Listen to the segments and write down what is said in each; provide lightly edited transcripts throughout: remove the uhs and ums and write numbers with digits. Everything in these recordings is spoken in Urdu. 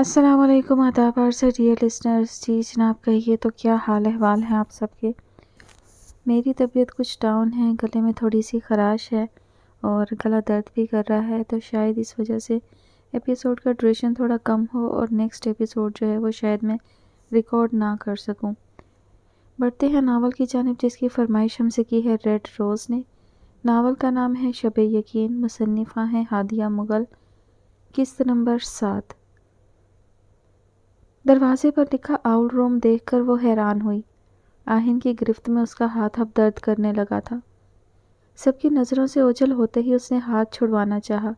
السلام علیکم آداب عرض ڈیئر لسنرز۔ جی جناب، کہیے تو کیا حال احوال ہیں آپ سب کے؟ میری طبیعت کچھ ڈاؤن ہے، گلے میں تھوڑی سی خراش ہے اور گلا درد بھی کر رہا ہے، تو شاید اس وجہ سے ایپیسوڈ کا ڈیوریشن تھوڑا کم ہو اور نیکسٹ ایپیسوڈ جو ہے وہ شاید میں ریکارڈ نہ کر سکوں۔ بڑھتے ہیں ناول کی جانب، جس کی فرمائش ہم سے کی ہے ریڈ روز نے۔ ناول کا نام ہے شب یقین، مصنفہ ہیں ہادیہ مغل، قسط نمبر 7۔ دروازے پر لکھا آؤل روم دیکھ کر وہ حیران ہوئی۔ آہن کی گرفت میں اس کا ہاتھ اب درد کرنے لگا تھا۔ سب کی نظروں سے اوجھل ہوتے ہی اس نے ہاتھ چھڑوانا چاہا،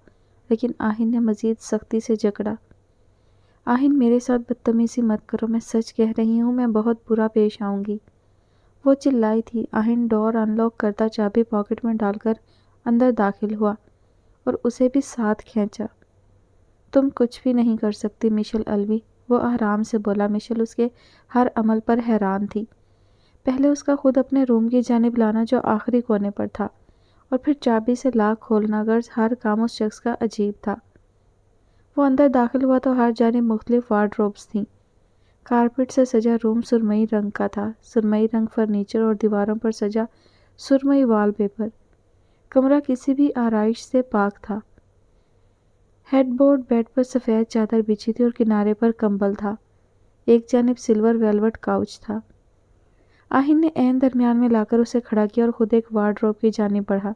لیکن آہن نے مزید سختی سے جکڑا۔ آہن، میرے ساتھ بدتمیزی مت کرو، میں سچ کہہ رہی ہوں، میں بہت برا پیش آؤں گی، وہ چلائی تھی۔ آہن ڈور ان لاک کرتا چابی پاکٹ میں ڈال کر اندر داخل ہوا اور اسے بھی ساتھ کھینچا۔ تم کچھ بھی نہیں کر سکتی مشل الوی، وہ آرام سے بولا۔ مشل اس کے ہر عمل پر حیران تھی۔ پہلے اس کا خود اپنے روم کی جانب لانا جو آخری کونے پر تھا، اور پھر چابی سے لاک کھولنا، غرض ہر کام اس شخص کا عجیب تھا۔ وہ اندر داخل ہوا تو ہر جانب مختلف وارڈروبس تھیں۔ کارپیٹ سے سجا روم سرمئی رنگ کا تھا، سرمئی رنگ فرنیچر اور دیواروں پر سجا سرمئی وال پیپر۔ کمرہ کسی بھی آرائش سے پاک تھا۔ ہیڈ بورڈ بیڈ پر سفید چادر بچھی تھی اور کنارے پر کمبل تھا۔ ایک جانب سلور ویلوٹ کاؤچ تھا۔ آہن نے عین درمیان میں لا کر اسے کھڑا کیا اور خود ایک وارڈروب کی جانب بڑھا۔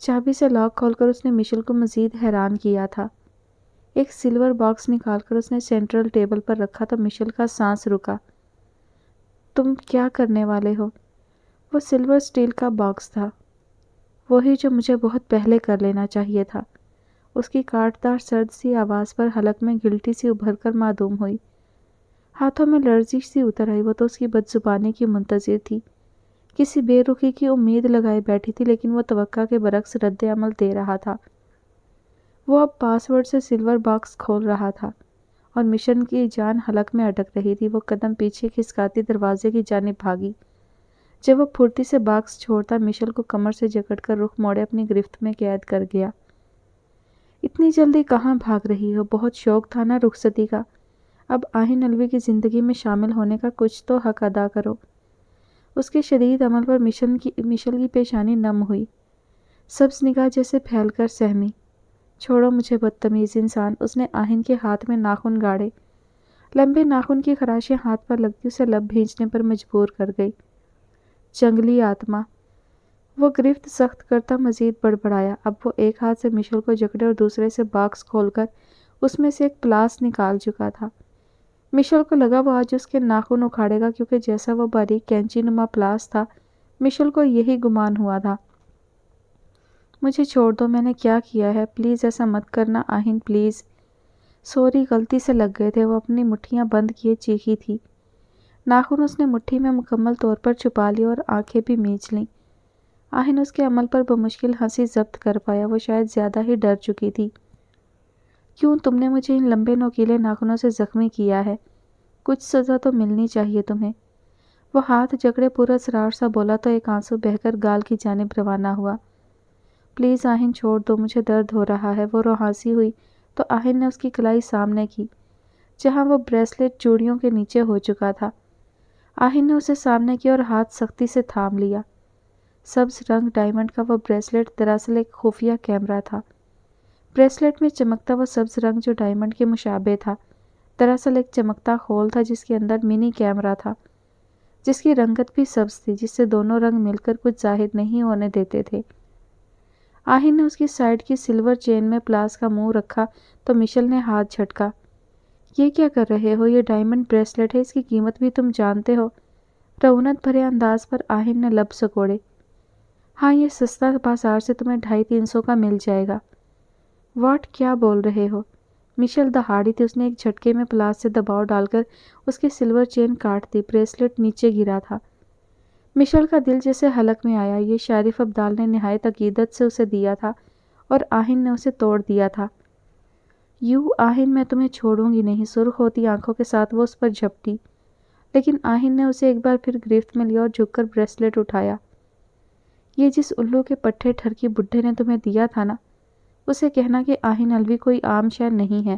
چابی سے لاک کھول کر اس نے مشل کو مزید حیران کیا تھا۔ ایک سلور باکس نکال کر اس نے سینٹرل ٹیبل پر رکھا تو مشل کا سانس رکا۔ تم کیا کرنے والے ہو؟ وہ سلور سٹیل کا باکس تھا، وہی جو مجھے بہت پہلے کر لینا چاہیے تھا۔ اس کی کاٹدار سرد سی آواز پر حلق میں گلٹی سی ابھر کر معدوم ہوئی۔ ہاتھوں میں لرزش سی اتر آئی۔ وہ تو اس کی بدزبانی کی منتظر تھی، کسی بے رخی کی امید لگائے بیٹھی تھی، لیکن وہ توقع کے برعکس رد عمل دے رہا تھا۔ وہ اب پاس ورڈ سے سلور باکس کھول رہا تھا اور مشن کی جان حلق میں اٹک رہی تھی۔ وہ قدم پیچھے کھسکاتی دروازے کی جانب بھاگی۔ جب وہ پھرتی سے باکس چھوڑتا، مشل کو کمر سے جکڑ کر رخ موڑے اپنی گرفت میں قید کر گیا۔ اتنی جلدی کہاں بھاگ رہی ہو؟ بہت شوق تھا نا رخصتی کا، اب آہن الوی کی زندگی میں شامل ہونے کا کچھ تو حق ادا کرو۔ اس کے شدید عمل پر مشل کی پیشانی نم ہوئی، سبز نگاہ جیسے پھیل کر سہمی۔ چھوڑو مجھے بدتمیز انسان، اس نے آہن کے ہاتھ میں ناخن گاڑے۔ لمبے ناخن کی خراشیں ہاتھ پر لگتی اسے لب بھینچنے پر مجبور کر گئی۔ جنگلی آتما، وہ گرفت سخت کرتا مزید بڑبڑایا۔ اب وہ ایک ہاتھ سے مشل کو جکڑے اور دوسرے سے باکس کھول کر اس میں سے ایک پلاس نکال چکا تھا۔ مشل کو لگا وہ آج اس کے ناخن اکھاڑے گا، کیونکہ جیسا وہ باریک کینچی نما پلاس تھا، مشل کو یہی گمان ہوا تھا۔ مجھے چھوڑ دو، میں نے کیا کیا ہے؟ پلیز ایسا مت کرنا آہن، پلیز۔ سوری، غلطی سے لگ گئے تھے، وہ اپنی مٹھیاں بند کیے چیخی تھی۔ ناخن اس نے مٹھی میں مکمل طور پر چھپا لی اور آنکھیں بھی میچ لیں۔ آہن اس کے عمل پر بمشکل ہنسی ضبط کر پایا، وہ شاید زیادہ ہی ڈر چکی تھی۔ کیوں؟ تم نے مجھے ان لمبے نوکیلے ناخنوں سے زخمی کیا ہے، کچھ سزا تو ملنی چاہیے تمہیں۔ وہ ہاتھ جکڑے پورا اسرار سا بولا تو ایک آنسو بہہ کر گال کی جانب روانہ ہوا۔ پلیز آہن، چھوڑ دو، مجھے درد ہو رہا ہے۔ وہ روحانسی ہوئی تو آہن نے اس کی کلائی سامنے کی، جہاں وہ بریسلٹ چوڑیوں کے نیچے ہو چکا تھا۔ آہن نے اسے سامنے کیا اور ہاتھ سختی سے تھام لیا۔ سبز رنگ ڈائمنڈ کا وہ بریسلٹ دراصل ایک خفیہ کیمرہ تھا۔ بریسلٹ میں چمکتا وہ سبز رنگ جو ڈائمنڈ کے مشابہ تھا، دراصل ایک چمکتا خول تھا جس کے اندر منی کیمرہ تھا، جس کی رنگت بھی سبز تھی، جس سے دونوں رنگ مل کر کچھ ظاہر نہیں ہونے دیتے تھے۔ آہن نے اس کی سائیڈ کی سلور چین میں پلاس کا منہ رکھا تو مشل نے ہاتھ جھٹکا۔ یہ کیا کر رہے ہو؟ یہ ڈائمنڈ بریسلٹ ہے، اس کی قیمت بھی تم جانتے ہو؟ رعونت بھرے انداز پر آہن نے لب سکوڑے۔ ہاں، یہ سستا بازار سے تمہیں 250-300 کا مل جائے گا۔ واٹ، کیا بول رہے ہو؟ مشل دہاڑی تھی، اس نے ایک جھٹکے میں پلاس سے دباؤ ڈال کر اس کی سلور چین کاٹ دی۔ بریسلٹ نیچے گرا تھا۔ مشل کا دل جیسے حلق میں آیا۔ یہ شارف ابدال نے نہایت عقیدت سے اسے دیا تھا اور آہن نے اسے توڑ دیا تھا۔ آہن، میں تمہیں چھوڑوں گی نہیں۔ سرخ ہوتی آنکھوں کے ساتھ وہ اس پر جھپٹی، لیکن آہن نے اسے ایک بار پھر گرفت میں لیا اور جھک کر بریسلٹ اٹھایا۔ یہ جس الو کے پٹھے ٹھرکی بڈھے نے تمہیں دیا تھا نا، اسے کہنا کہ آہن الوی کوئی عام شے نہیں ہے۔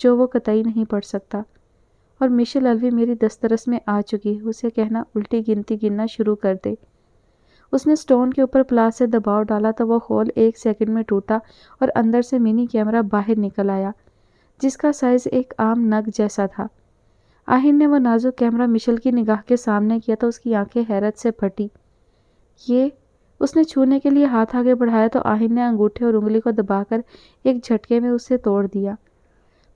جو وہ قطعی نہیں پڑھ سکتا۔ اور میشل الوی میری دسترس میں آ چکی ہے، اسے کہنا الٹی گنتی گننا شروع کر دے۔ اس نے سٹون کے اوپر پلاس سے دباؤ ڈالا تو وہ ہول 1 سیکنڈ میں ٹوٹا اور اندر سے منی کیمرہ باہر نکل آیا، جس کا سائز ایک عام نگ جیسا تھا۔ آہن نے وہ نازک کیمرہ مشل کی نگاہ کے سامنے کیا تو اس کی آنکھیں حیرت سے پھٹی۔ یہ اس نے چھونے کے لیے ہاتھ آگے بڑھایا تو آہن نے انگوٹھے اور انگلی کو دبا کر ایک جھٹکے میں اسے توڑ دیا۔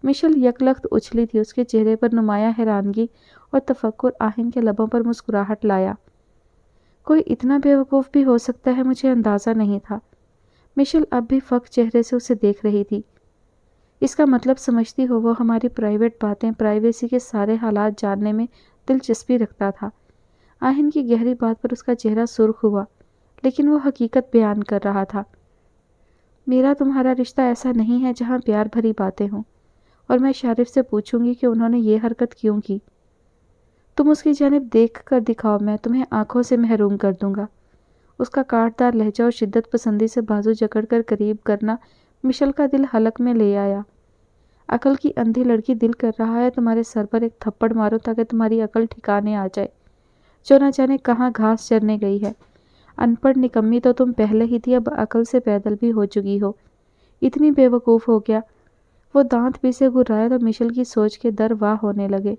مشل یکلخت اچھلی تھی، اس کے چہرے پر نمایاں حیرانگی اور تفکر آہن کے لبوں پر مسکراہٹ لایا۔ کوئی اتنا بے وقوف بھی ہو سکتا ہے، مجھے اندازہ نہیں تھا۔ مشل اب بھی فق چہرے سے اسے دیکھ رہی تھی۔ اس کا مطلب سمجھتی ہو وہ ہماری پرائیویٹ باتیں، پرائیویسی کے سارے حالات جاننے میں دلچسپی رکھتا تھا۔ آہن کی گہری بات پر اس کا چہرہ سرخ ہوا، لیکن وہ حقیقت بیان کر رہا تھا۔ میرا تمہارا رشتہ ایسا نہیں ہے جہاں پیار بھری باتیں ہوں، اور میں شارف سے پوچھوں گی کہ انہوں نے یہ حرکت کیوں کی۔ تم اس کی جانب دیکھ کر دکھاؤ، میں تمہیں آنکھوں سے محروم کر دوں گا۔ اس کا کاٹدار لہجہ اور شدت پسندی سے بازو جکڑ کر قریب کرنا مشل کا دل حلق میں لے آیا۔ عقل کی اندھی لڑکی دل کر رہا ہے تمہارے سر پر ایک تھپڑ مارو تاکہ تمہاری عقل ٹھکانے آ جائے، جو نہ جانے کہاں گھاس چرنے گئی ہے۔ ان پڑھ نکمی تو تم پہلے ہی تھی، اب عقل سے پیدل بھی ہو چکی ہو۔ اتنی بے وقوف ہو گیا۔ وہ دانت پیسے گھرایا تو مشل کی سوچ کے در واہ ہونے لگے۔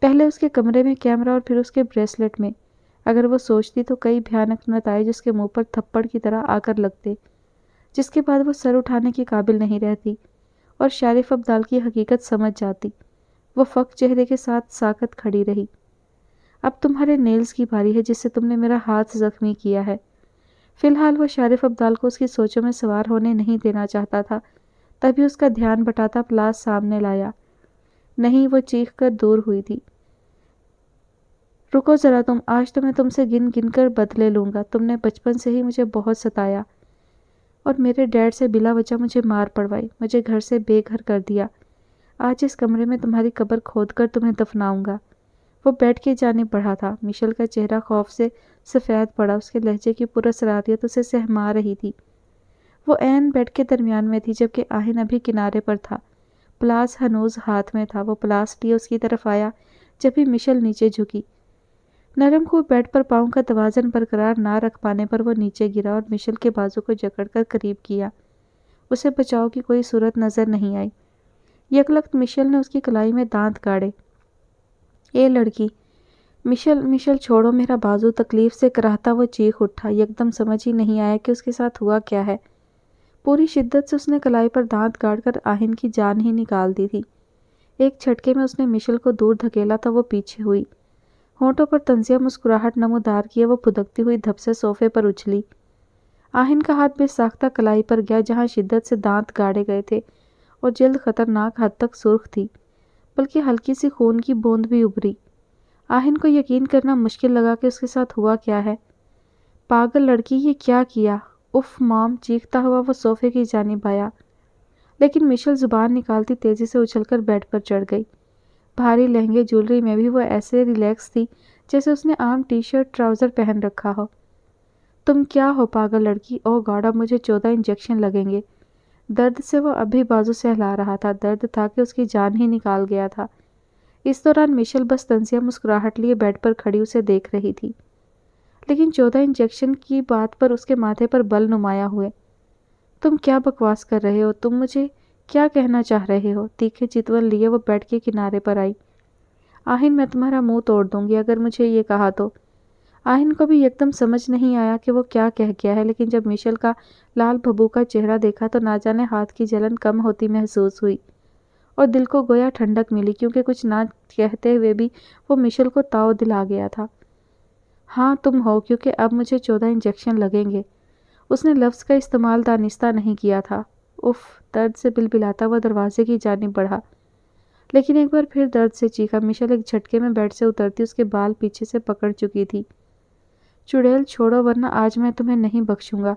پہلے اس کے کمرے میں کیمرہ اور پھر اس کے بریسلٹ میں۔ اگر وہ سوچتی تو کئی بھیانک نتائج اس کے منہ پر تھپڑ کی طرح آ کر لگتے، جس کے بعد وہ سر اٹھانے کی قابل نہیں رہتی اور شارف ابدال کی حقیقت سمجھ جاتی۔ وہ فق چہرے کے ساتھ ساکت کھڑی رہی۔ اب تمہارے نیلز کی باری ہے، جس سے تم نے میرا ہاتھ زخمی کیا ہے۔ فی الحال وہ شارف ابدال کو اس کی سوچوں میں سوار ہونے نہیں دینا چاہتا تھا، تبھی اس کا دھیان بٹاتا پلاس سامنے لایا۔ نہیں، وہ چیخ کر دور ہوئی تھی۔ رکو ذرا تم، آج تو میں تم سے گن گن کر بدلے لوں گا۔ تم نے بچپن سے ہی مجھے بہت ستایا اور میرے ڈیڈ سے بلا وجہ مجھے مار پڑوائی، مجھے گھر سے بے گھر کر دیا۔ آج اس کمرے میں تمہاری قبر کھود کر تمہیں دفناؤں گا۔ وہ بیڈ کی جانب بڑھا تھا۔ مشل کا چہرہ خوف سے سفید پڑا، اس کے لہجے کی پراسراریت اسے سہما رہی تھی۔ وہ عین بیڈ کے درمیان میں تھی جبکہ آہن ابھی کنارے پر تھا۔ پلاس ہنوز ہاتھ میں تھا۔ وہ پلاس لیے اس کی طرف آیا جب ہی مشل نیچے جھکی۔ نرم خوب بیڈ پر پاؤں کا توازن برقرار نہ رکھ پانے پر وہ نیچے گرا اور مشل کے بازو کو جکڑ کر قریب کیا۔ اسے بچاؤ کی کوئی صورت نظر نہیں آئی۔ یکلخت مشل نے اس کی کلائی میں دانت گاڑے۔ اے لڑکی، مشل چھوڑو میرا بازو، تکلیف سے کراہتا وہ چیخ اٹھا۔ یکدم سمجھ ہی نہیں آیا کہ اس کے ساتھ ہوا کیا ہے۔ پوری شدت سے اس نے کلائی پر دانت گاڑ کر آہن کی جان ہی نکال دی تھی۔ ایک جھٹکے میں اس نے مشل کو دور دھکیلا تو وہ پیچھے ہوئی۔ ہونٹوں پر طنزیہ مسکراہٹ نمودار کیے وہ پھدکتی ہوئی دھپ سے صوفے پر اچھلی۔ آہن کا ہاتھ بے ساختہ کلائی پر گیا جہاں شدت سے دانت گاڑے گئے تھے اور جلد خطرناک حد تک سرخ تھی، بلکہ ہلکی سی خون کی بوند بھی ابھری۔ آہن کو یقین کرنا مشکل لگا کہ اس کے ساتھ ہوا کیا ہے۔ پاگل لڑکی، یہ کیا کیا؟ اف مام، چیختا ہوا وہ صوفے کی جانب آیا، لیکن مشل زبان نکالتی تیزی سے اچھل کر بیڈ پر چڑھ گئی۔ بھاری لہنگے جولری میں بھی وہ ایسے ریلیکس تھی جیسے اس نے عام ٹی شرٹ ٹراؤزر پہن رکھا ہو۔ تم کیا ہو پاگل لڑکی؟ او گاڈ، اب مجھے 14 انجیکشن لگیں گے۔ درد سے وہ اب بھی بازو سہلا رہا تھا۔ درد تھا کہ اس کی جان ہی نکال گیا تھا۔ اس دوران مشل بس طنزیہ مسکراہٹ لیے بیڈ پر کھڑی اسے دیکھ رہی تھی، لیکن 14 انجیکشن کی بات پر اس کے ماتھے پر بل نمایاں ہوئے۔ تم کیا بکواس کر رہے ہو؟ تم مجھے کیا کہنا چاہ رہے ہو؟ تیکھے چتون لیے وہ بیڈ کے کنارے پر آئی۔ آہن، میں تمہارا منہ توڑ دوں گی اگر مجھے یہ کہا تو۔ آہن کو بھی یکدم سمجھ نہیں آیا کہ وہ کیا کہہ گیا ہے، لیکن جب مشل کا لال بھبو کا چہرہ دیکھا تو نہ جانے ہاتھ کی جلن کم ہوتی محسوس ہوئی اور دل کو گویا ٹھنڈک ملی، کیونکہ کچھ نہ کہتے ہوئے بھی وہ مشل کو تاؤ دلا گیا تھا۔ ہاں تم ہو، کیونکہ اب مجھے 14 انجیکشن لگیں گے۔ اس نے لفظ کا استعمال دانستہ نہیں کیا تھا۔ اف، درد سے بلبلاتا وہ دروازے کی جانب بڑھا، لیکن ایک بار پھر درد سے چیخا۔ مشل ایک جھٹکے میں بیڈ سے اترتی اس کے بال پیچھے سے پکڑ چکی تھی۔ چڑیل، چھوڑو ورنہ آج میں تمہیں نہیں بخشوں گا۔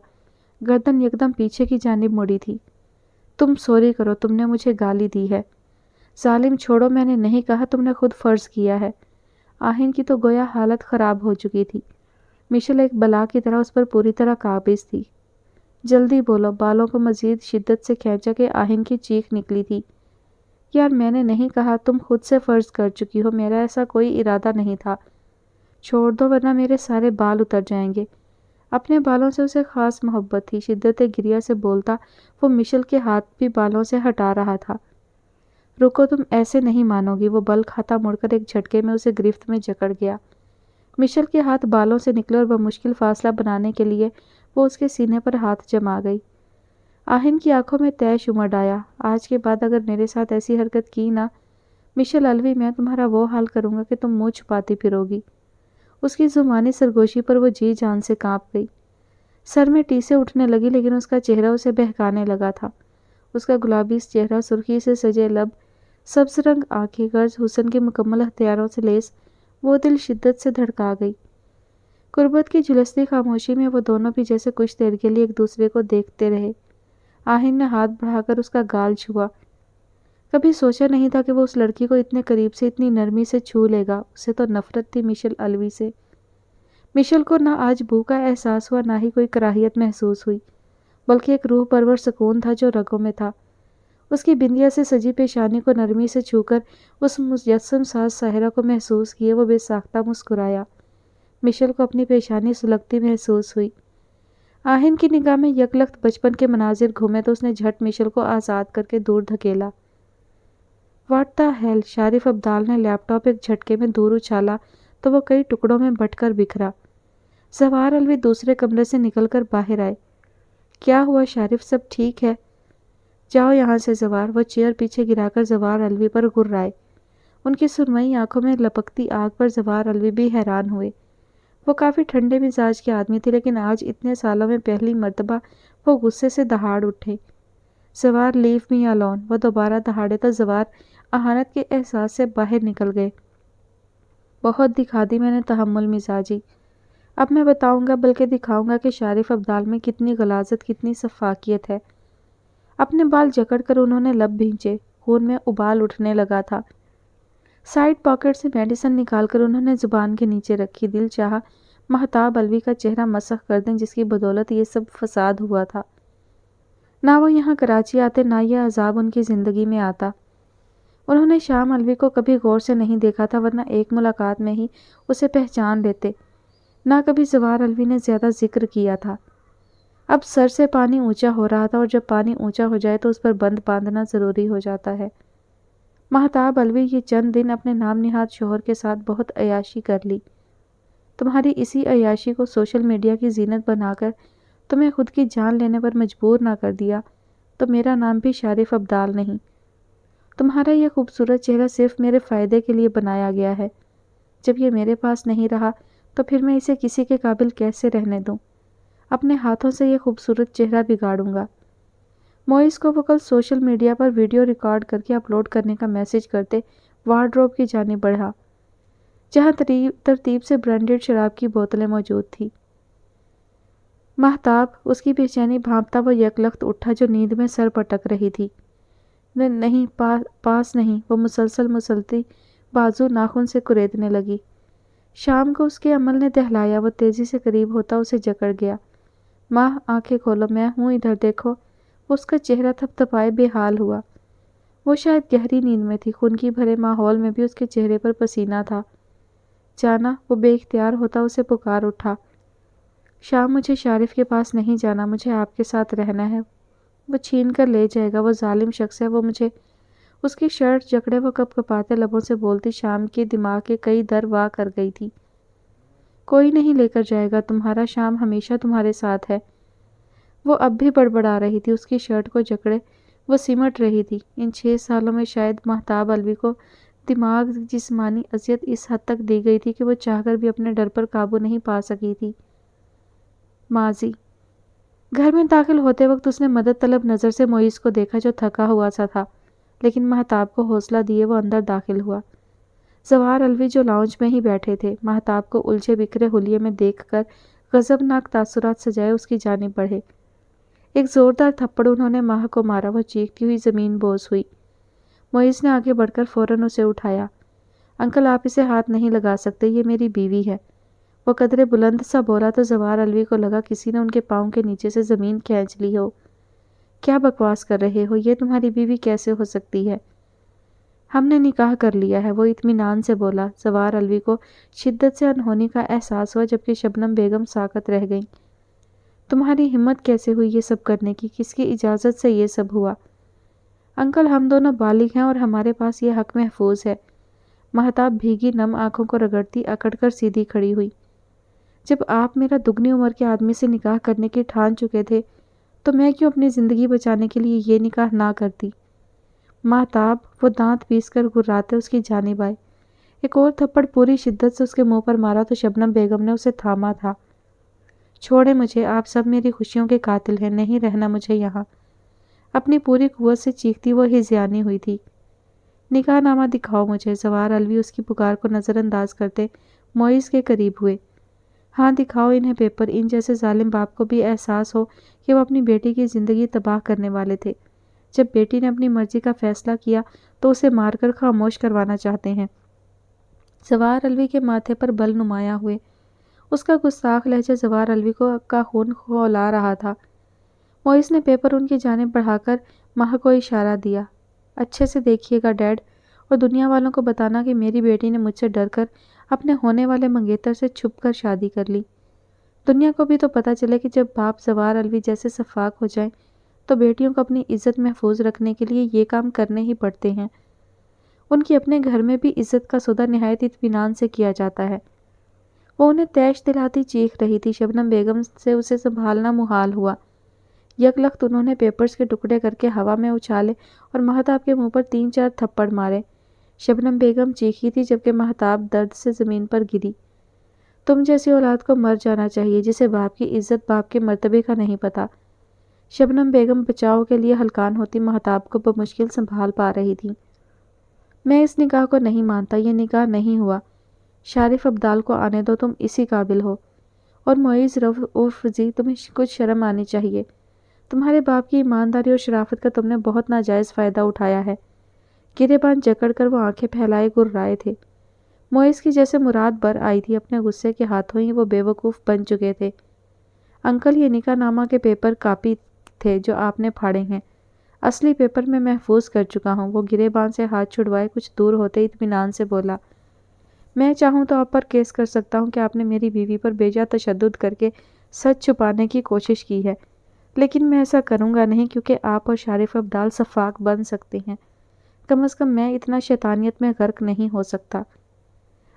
گردن یکدم پیچھے کی جانب مڑی تھی۔ تم سوری کرو، تم نے مجھے گالی دی ہے۔ ظالم، چھوڑو، میں نے نہیں کہا، تم نے خود فرض کیا ہے۔ آہن کی تو گویا حالت خراب ہو چکی تھی۔ مشل ایک بلا کی طرح اس پر پوری طرح قابض تھی۔ جلدی بولو۔ بالوں کو مزید شدت سے کھینچا کہ آہن کی چیخ نکلی تھی۔ یار میں نے نہیں کہا، تم خود سے فرض کر چکی ہو، میرا ایسا کوئی ارادہ نہیں تھا۔ چھوڑ دو ورنہ میرے سارے بال اتر جائیں گے۔ اپنے بالوں سے اسے خاص محبت تھی۔ شدت گریہ سے بولتا وہ مشل کے ہاتھ بھی بالوں سے ہٹا رہا تھا۔ رکو، تم ایسے نہیں مانو گی۔ وہ بل کھاتا مڑ کر ایک جھٹکے میں اسے گرفت میں جکڑ گیا۔ مشل کے ہاتھ بالوں سے نکلے اور بمشکل فاصلہ بنانے کے لیے وہ اس کے سینے پر ہاتھ جما گئی۔ آہن کی آنکھوں میں طیش امڑ آیا۔ آج کے بعد اگر میرے ساتھ ایسی حرکت کی نا مشل الوی، میں تمہارا وہ حال کروں گا کہ تم منہ چھپاتی پھرو گی۔ اس کی زمانی سرگوشی پر وہ جی جان سے کانپ گئی۔ سر میں ٹیسے اٹھنے لگی لیکن اس کا چہرہ اسے بہکانے لگا تھا۔ اس کا گلابی چہرہ، سرخی سے سجے لب، سبز رنگ آنکھیں، غرض حسن کے مکمل ہتھیاروں سے لیس، وہ دل شدت سے دھڑکا گئی۔ قربت کی جھلستی خاموشی میں وہ دونوں بھی جیسے کچھ دیر کے لیے ایک دوسرے کو دیکھتے رہے۔ آہن نے ہاتھ بڑھا کر اس کا گال چھوا۔ کبھی سوچا نہیں تھا کہ وہ اس لڑکی کو اتنے قریب سے اتنی نرمی سے چھو لے گا۔ اسے تو نفرت تھی مشل الوی سے۔ مشل کو نہ آج بو کا احساس ہوا نہ ہی کوئی کراہیت محسوس ہوئی، بلکہ ایک روح پرور سکون تھا جو رگوں میں تھا۔ اس کی بندیا سے سجی پیشانی کو نرمی سے چھو کر اس مجسم ساز ساحرہ کو محسوس کیے وہ بے ساختہ مسکرایا۔ مشل کو اپنی پیشانی سلگتی محسوس ہوئی۔ آہن کی نگاہ میں یکلخت بچپن کے مناظر گھومے تو اس نے جھٹ مشل کو آزاد کر کے دور دھکیلا۔ What the hell! شارف ابدال نے لیپ ٹاپ ایک جھٹکے میں دور اچھالا تو وہ کئی ٹکڑوں میں بٹ کر بکھرا۔ زوار الوی دوسرے کمرے سے نکل کر باہر آئے۔ کیا ہوا شارف، سب ٹھیک ہے؟ جاؤ یہاں سے زوار۔ وہ چیئر پیچھے گرا کر زوار الوی پر گرائے۔ ان کی سرمئی آنکھوں میں لپکتی آگ پر زوار الوی بھی حیران ہوئے۔ وہ کافی ٹھنڈے مزاج کے آدمی تھے لیکن آج اتنے سالوں میں پہلی مرتبہ وہ غصے سے دہاڑ اٹھے۔ زوار لیو می الون۔ وہ دوبارہ دہاڑے تو زوار اہانت کے احساس سے باہر نکل گئے۔ بہت دکھا دی میں نے تحمل مزاجی۔ اب میں بتاؤں گا، بلکہ دکھاؤں گا کہ شارف ابدال میں کتنی غلاظت، کتنی سفاکیت ہے۔ اپنے بال جکڑ کر انہوں نے لب بھینچے۔ خون میں ابال اٹھنے لگا تھا۔ سائیڈ پاکٹ سے میڈیسن نکال کر انہوں نے زبان کے نیچے رکھی۔ دل چاہا مہتاب الوی کا چہرہ مسخ کر دیں جس کی بدولت یہ سب فساد ہوا تھا۔ نہ وہ یہاں کراچی آتے نہ یہ عذاب ان کی زندگی میں آتا۔ انہوں نے شام الوی کو کبھی غور سے نہیں دیکھا تھا ورنہ ایک ملاقات میں ہی اسے پہچان لیتے۔ نہ کبھی زوار الوی نے زیادہ ذکر کیا تھا۔ اب سر سے پانی اونچا ہو رہا تھا اور جب پانی اونچا ہو جائے تو اس پر بند باندھنا ضروری ہو جاتا ہے۔ مہتاب الوی یہ چند دن اپنے نام نہاد شوہر کے ساتھ بہت عیاشی کر لی۔ تمہاری اسی عیاشی کو سوشل میڈیا کی زینت بنا کر تمہیں خود کی جان لینے پر مجبور نہ کر دیا تو میرا نام بھی شارف ابدال نہیں۔ تمہارا یہ خوبصورت چہرہ صرف میرے فائدے کے لیے بنایا گیا ہے۔ جب یہ میرے پاس نہیں رہا تو پھر میں اسے کسی کے قابل کیسے رہنے دوں؟ اپنے ہاتھوں سے یہ خوبصورت چہرہ بگاڑوں گا۔ موئز کو وہ کل سوشل میڈیا پر ویڈیو ریکارڈ کر کے اپلوڈ کرنے کا میسج کرتے وارڈروب کی جانب بڑھا، جہاں ترتیب سے برانڈڈ شراب کی بوتلیں موجود تھیں۔ مہتاب، اس کی بے چینی بھانپتا وہ یکلخت اٹھا جو نیند میں سر پٹک رہی تھی۔ نہیں، پاس نہیں۔ وہ مسلسل مسلتی بازو ناخن سے کریدنے لگی۔ شام کو اس کے عمل نے دہلایا۔ وہ تیزی سے قریب ہوتا اسے جکڑ گیا۔ ماں، آنکھیں کھولو، میں ہوں، ادھر دیکھو۔ وہ اس کا چہرہ تھپ تھپائے بے حال ہوا۔ وہ شاید گہری نیند میں تھی۔ خون کی بھرے ماحول میں بھی اس کے چہرے پر پسینہ تھا۔ جانا، وہ بے اختیار ہوتا اسے پکار اٹھا۔ شام، مجھے شارف کے پاس نہیں جانا، مجھے آپ کے ساتھ رہنا ہے۔ وہ چھین کر لے جائے گا، وہ ظالم شخص ہے، وہ مجھے… اس کی شرٹ جکڑے وہ کپ کپاتے لبوں سے بولتی شام کے دماغ کے کئی در وا کر گئی تھی۔ کوئی نہیں لے کر جائے گا تمہارا، شام ہمیشہ تمہارے ساتھ ہے۔ وہ اب بھی بڑبڑا رہی تھی۔ اس کی شرٹ کو جکڑے وہ سمٹ رہی تھی۔ ان 6 سالوں میں شاید مہتاب الوی کو دماغ جسمانی اذیت اس حد تک دی گئی تھی کہ وہ چاہ کر بھی اپنے ڈر پر قابو نہیں پا سکی تھی۔ ماضی۔ گھر میں داخل ہوتے وقت اس نے مدد طلب نظر سے موئز کو دیکھا جو تھکا ہوا سا تھا، لیکن مہتاب کو حوصلہ دیے وہ اندر داخل ہوا۔ زوار الوی جو لاؤنج میں ہی بیٹھے تھے، مہتاب کو الجھے بکھرے حلیے میں دیکھ کر غضبناک تاثرات سجائے اس کی جانب بڑھے۔ ایک زوردار تھپڑ انہوں نے ماہ کو مارا۔ وہ چیختی ہوئی زمین بوس ہوئی۔ موئز نے آگے بڑھ کر فوراً اسے اٹھایا۔ انکل، آپ اسے ہاتھ نہیں لگا سکتے، یہ میری بیوی ہے۔ وہ قدرے بلند سا بولا تو زوار الوی کو لگا کسی نے ان کے پاؤں کے نیچے سے زمین کھینچ لی ہو۔ کیا بکواس کر رہے ہو؟ یہ تمہاری بیوی کیسے ہو سکتی ہے؟ ہم نے نکاح کر لیا ہے، وہ اطمینان سے بولا۔ زوار الوی کو شدت سے انہونی کا احساس ہوا، جبکہ شبنم بیگم ساکت رہ گئیں۔ تمہاری ہمت کیسے ہوئی یہ سب کرنے کی؟ کس کی اجازت سے یہ سب ہوا؟ انکل، ہم دونوں بالغ ہیں اور ہمارے پاس یہ حق محفوظ ہے۔ مہتاب بھیگی نم آنکھوں کو رگڑتی اکڑ کر سیدھی کھڑی ہوئی۔ جب آپ میرا دگنی عمر کے آدمی سے نکاح کرنے کی ٹھان چکے تھے تو میں کیوں اپنی زندگی بچانے کے لیے یہ نکاح نہ کرتی؟ مہتاب، وہ دانت پیس کر گھراتے اس کی جانب آئے۔ ایک اور تھپڑ پوری شدت سے اس کے منہ پر مارا تو شبنم بیگم نے اسے تھاما تھا۔ چھوڑے مجھے، آپ سب میری خوشیوں کے قاتل ہیں، نہیں رہنا مجھے یہاں۔ اپنی پوری قوت سے چیختی وہ ہذیانی ہوئی تھی۔ نکاح نامہ دکھاؤ مجھے۔ زوار الوی اس کی پکار کو نظر انداز کرتے معیز کے قریب ہوئے۔ ہاں دکھاؤ انہیں پیپر۔ ان جیسے ظالم باپ کو بھی احساس ہو کہ وہ اپنی بیٹی کی زندگی تباہ کرنے والے تھے۔ جب بیٹی نے اپنی مرضی کا فیصلہ کیا تو اسے مار کر خاموش کروانا چاہتے ہیں۔ زوار الوی کے ماتھے پر بل نمایاں ہوئے۔ اس کا گستاخ لہجہ زوار الوی کا خون کھولا رہا تھا۔ معیز نے پیپر ان کی جانب بڑھا کر ماہ کو اشارہ دیا۔ اچھے سے دیکھیے گا ڈیڈ، اور دنیا والوں کو بتانا کہ میری بیٹی نے مجھ سے ڈر کر اپنے ہونے والے منگیتر سے چھپ کر شادی کر لی۔ دنیا کو بھی تو پتہ چلے کہ جب باپ زوار الوی جیسے سفاک ہو جائیں تو بیٹیوں کو اپنی عزت محفوظ رکھنے کے لیے یہ کام کرنے ہی پڑتے ہیں۔ ان کی اپنے گھر میں بھی عزت کا سودا نہایت اطمینان سے کیا جاتا ہے۔ وہ انہیں تیش دلاتی چیخ رہی تھی۔ شبنم بیگم سے اسے سنبھالنا محال ہوا۔ یک لخت انہوں نے پیپرز کے ٹکڑے کر کے ہوا میں اچھالے اور مہتاب کے منہ پر 3-4 تھپڑ مارے۔ شبنم بیگم چیخی تھی جبکہ مہتاب درد سے زمین پر گری۔ تم جیسی اولاد کو مر جانا چاہیے جسے باپ کی عزت، باپ کے مرتبے کا نہیں پتا۔ شبنم بیگم بچاؤ کے لیے ہلکان ہوتی مہتاب کو بمشکل سنبھال پا رہی تھی۔ میں اس نکاح کو نہیں مانتا، یہ نکاح نہیں ہوا۔ شارف ابدال کو آنے دو، تم اسی قابل ہو۔ اور معیز رفضی، تمہیں کچھ شرم آنی چاہیے۔ تمہارے باپ کی ایمانداری اور شرافت کا تم نے بہت ناجائز فائدہ اٹھایا ہے۔ گریبان جکڑ کر وہ آنکھیں پھیلائے گررائے تھے۔ معیز کی جیسے مراد بر آئی تھی، اپنے غصے کے ہاتھوں ہی وہ بے وقوف بن چکے تھے۔ انکل، یہ نکاح نامہ کے پیپر کاپی تھے جو آپ نے پھاڑے ہیں۔ اصلی پیپر میں محفوظ کر چکا ہوں۔ وہ گریبان سے ہاتھ چھڑوائے کچھ دور ہوتے اطمینان سے بولا۔ میں چاہوں تو آپ پر کیس کر سکتا ہوں کہ آپ نے میری بیوی پر بیجا تشدد کر کے سچ چھپانے کی کوشش کی ہے، لیکن میں ایسا کروں گا نہیں کیونکہ آپ اور شارف ابدال سفاک بن سکتے ہیں۔ کم از کم میں اتنا شیطانیت میں غرق نہیں ہو سکتا۔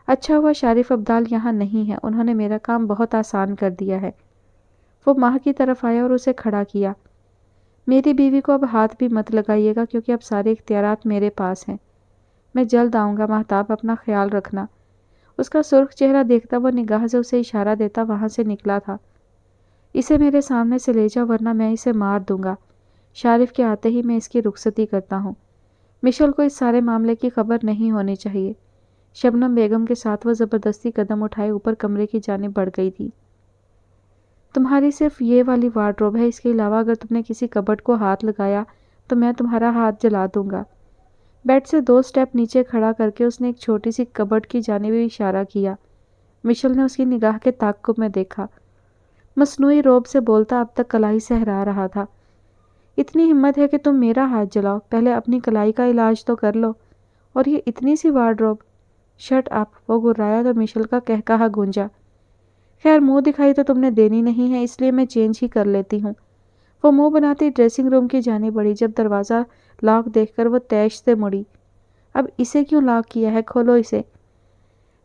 اچھا ہوا شارف ابدال یہاں نہیں ہے، انہوں نے میرا کام بہت آسان کر دیا ہے۔ وہ ماہ کی طرف آیا اور اسے کھڑا کیا۔ میری بیوی کو اب ہاتھ بھی مت لگائیے گا کیونکہ اب سارے اختیارات میرے پاس ہیں۔ میں جلد آؤں گا مہتاب، اپنا خیال رکھنا۔ اس کا سرخ چہرہ دیکھتا وہ نگاہ سے اسے اشارہ دیتا وہاں سے نکلا تھا۔ اسے میرے سامنے سے لے جا ورنہ میں اسے مار دوں گا۔ شارف کے آتے ہی میں اس کی رخصتی کرتا ہوں۔ مشل کو اس سارے معاملے کی خبر نہیں ہونی چاہیے۔ شبنم بیگم کے ساتھ وہ زبردستی قدم اٹھائے اوپر کمرے کی جانب بڑھ گئی تھی۔ تمہاری صرف یہ والی وارڈروب ہے، اس کے علاوہ اگر تم نے کسی کبٹ کو ہاتھ لگایا تو میں تمہارا ہاتھ جلا دوں گا۔ بیڈ سے 2 سٹیپ نیچے کھڑا کر کے اس نے ایک چھوٹی سی کبٹ کی جانب اشارہ کیا۔ مشل نے اس کی نگاہ کے تعاقب میں دیکھا۔ مصنوعی روب سے بولتا اب تک کلائی سہرا رہا تھا۔ اتنی ہمت ہے کہ تم میرا ہاتھ جلاؤ، پہلے اپنی کلائی کا علاج تو کر لو، اور یہ اتنی سی وارڈروب۔ شٹ اپ، وہ گرایا تو مشل کا قہقہا گونجا۔ خیر منہ دکھائی تو تم نے دینی نہیں ہے، اس لیے میں چینج ہی کر لیتی ہوں۔ وہ منہ بناتی ڈریسنگ روم کی جانب بڑھی۔ جب دروازہ لاک دیکھ کر وہ تیش سے مڑی۔ اب اسے کیوں لاک کیا ہے؟ کھولو اسے۔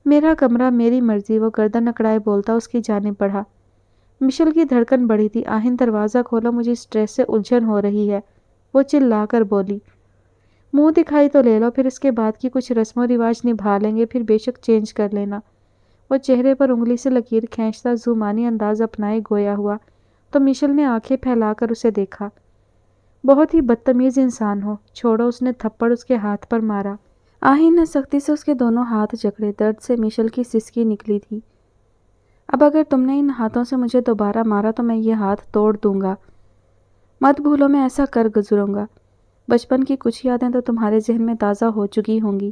میرا کمرہ، میری مرضی، وہ گردن اکڑائے بولتا اس کی جانب بڑھا۔ مشل کی دھڑکن بڑھی تھی۔ آہن دروازہ کھولو، مجھے اسٹریس سے الجھن ہو رہی ہے، وہ چلا کر بولی۔ منہ دکھائی تو لے لو، پھر اس کے بعد کی کچھ رسم و رواج نبھا لیں گے، پھر بے شک چینج کر لینا۔ وہ چہرے پر انگلی سے لکیر کھینچتا زومانی انداز اپنائے گویا ہوا تو مشل نے آنکھیں پھیلا کر اسے دیکھا۔ بہت ہی بدتمیز انسان ہو، چھوڑو۔ اس نے تھپڑ اس کے ہاتھ پر مارا۔ آہین نے سختی سے اس کے دونوں ہاتھ جکڑے۔ درد سے مشل کی سسکی نکلی تھی۔ اب اگر تم نے ان ہاتھوں سے مجھے دوبارہ مارا تو میں یہ ہاتھ توڑ دوں گا۔ مت بھولو میں ایسا کر گزروں گا۔ بچپن کی کچھ یادیں تو تمہارے ذہن میں تازہ ہو چکی ہوں گی۔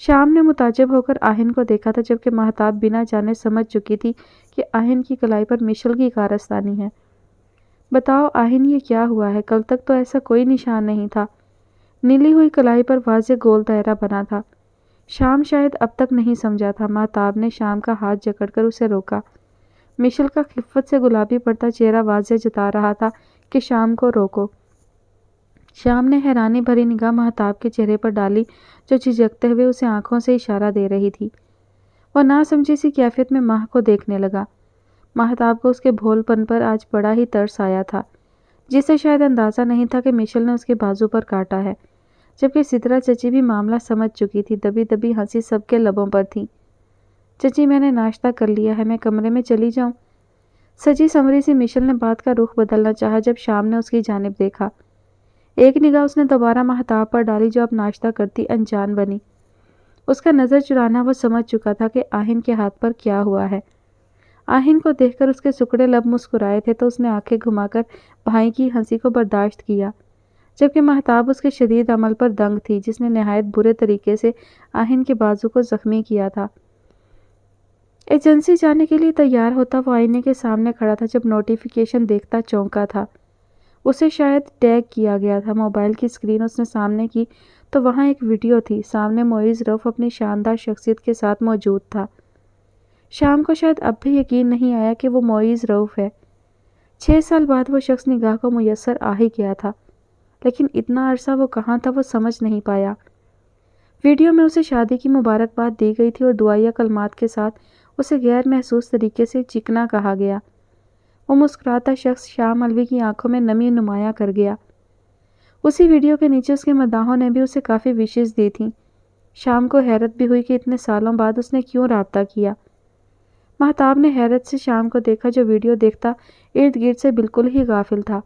شام نے متعجب ہو کر آہن کو دیکھا تھا، جبکہ مہتاب بنا جانے سمجھ چکی تھی کہ آہن کی کلائی پر مشل کی کارستانی ہے۔ بتاؤ آہن، یہ کیا ہوا ہے؟ کل تک تو ایسا کوئی نشان نہیں تھا۔ نیلی ہوئی کلائی پر واضح گول دائرہ بنا تھا۔ شام شاید اب تک نہیں سمجھا تھا۔ مہتاب نے شام کا ہاتھ جکڑ کر اسے روکا۔ مشل کا خفت سے گلابی پڑتا چہرہ واضح جتا رہا تھا کہ شام کو روکو۔ شام نے حیرانی بھری نگاہ مہتاب کے چہرے پر ڈالی، جو جھجکتے ہوئے اسے آنکھوں سے اشارہ دے رہی تھی۔ وہ نہ سمجھی سی کیفیت میں ماہ کو دیکھنے لگا۔ مہتاب کو اس کے بھول پن پر آج بڑا ہی ترس آیا تھا، جسے شاید اندازہ نہیں تھا کہ مشل نے اس کے بازو پر کاٹا ہے، جبکہ سترہ چچی بھی معاملہ سمجھ چکی تھی۔ دبی دبی ہنسی سب کے لبوں پر تھی۔ چچی، میں نے ناشتہ کر لیا ہے، میں کمرے میں چلی جاؤں؟ سجی سنوری سی مشل نے بات کا رخ بدلنا چاہا جب شام نے اس کی جانب دیکھا۔ ایک نگاہ اس نے دوبارہ مہتاب پر ڈالی، جو اب ناشتہ کرتی انجان بنی۔ اس کا نظر چرانا وہ سمجھ چکا تھا کہ آہن کے ہاتھ پر کیا ہوا ہے۔ آہن کو دیکھ کر اس کے سکڑے لب مسکرائے تھے تو اس نے آنکھیں گھما کر بھائی کی ہنسی کو برداشت کیا، جبکہ مہتاب اس کے شدید عمل پر دنگ تھی، جس نے نہایت برے طریقے سے آہن کے بازو کو زخمی کیا تھا۔ ایجنسی جانے کے لیے تیار ہوتا وہ آئینے کے سامنے کھڑا تھا جب نوٹیفیکیشن دیکھتا چونکا تھا۔ اسے شاید ٹیگ کیا گیا تھا۔ موبائل کی اسکرین اس نے سامنے کی تو وہاں ایک ویڈیو تھی۔ سامنے معیز روف اپنی شاندار شخصیت کے ساتھ موجود تھا۔ شام کو شاید اب بھی یقین نہیں آیا کہ وہ معیز روف ہے۔ 6 سال بعد وہ شخص نگاہ کو میسر آ ہی گیا تھا، لیکن اتنا عرصہ وہ کہاں تھا وہ سمجھ نہیں پایا۔ ویڈیو میں اسے شادی کی مبارکباد دی گئی تھی اور دعائیہ کلمات کے ساتھ اسے غیر محسوس طریقے سے چکنا کہا گیا۔ وہ مسکراتا شخص شام الوی کی آنکھوں میں نمی نمایاں کر گیا۔ اسی ویڈیو کے نیچے اس کے مداحوں نے بھی اسے کافی وشز دی تھیں۔ شام کو حیرت بھی ہوئی کہ اتنے سالوں بعد اس نے کیوں رابطہ کیا۔ مہتاب نے حیرت سے شام کو دیکھا، جو ویڈیو دیکھتا ارد گرد سے بالکل ہی غافل تھا۔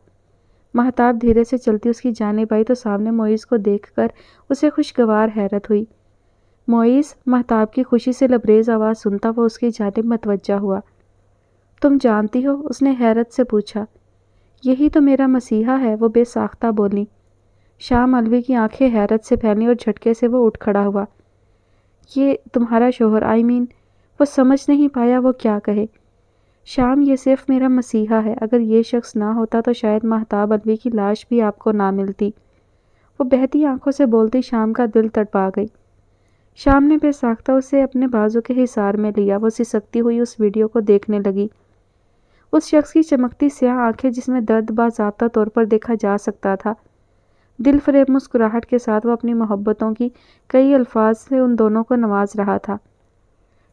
مہتاب دھیرے سے چلتی اس کی جانب آئی تو سامنے معیز کو دیکھ کر اسے خوشگوار حیرت ہوئی۔ معیز! مہتاب کی خوشی سے لبریز آواز سنتا وہ اس کی جانب متوجہ ہوا۔ تم جانتی ہو؟ اس نے حیرت سے پوچھا۔ یہی تو میرا مسیحا ہے، وہ بے ساختہ بولی۔ شام الوی کی آنکھیں حیرت سے پھیلیں اور جھٹکے سے وہ اٹھ کھڑا ہوا۔ یہ تمہارا شوہر؟ وہ سمجھ نہیں پایا وہ کیا کہے۔ شام، یہ صرف میرا مسیحا ہے۔ اگر یہ شخص نہ ہوتا تو شاید مہتاب الوی کی لاش بھی آپ کو نہ ملتی۔ وہ بہتی آنکھوں سے بولتی شام کا دل تڑپا گئی۔ شام نے بے ساختہ اسے اپنے بازو کے حصار میں لیا۔ وہ سسکتی ہوئی اس ویڈیو کو دیکھنے لگی۔ اس شخص کی چمکتی سیاہ آنکھیں جس میں درد باضابطہ طور پر دیکھا جا سکتا تھا۔ دل فریب مسکراہٹ کے ساتھ وہ اپنی محبتوں کی کئی الفاظ سے ان دونوں کو نواز رہا تھا۔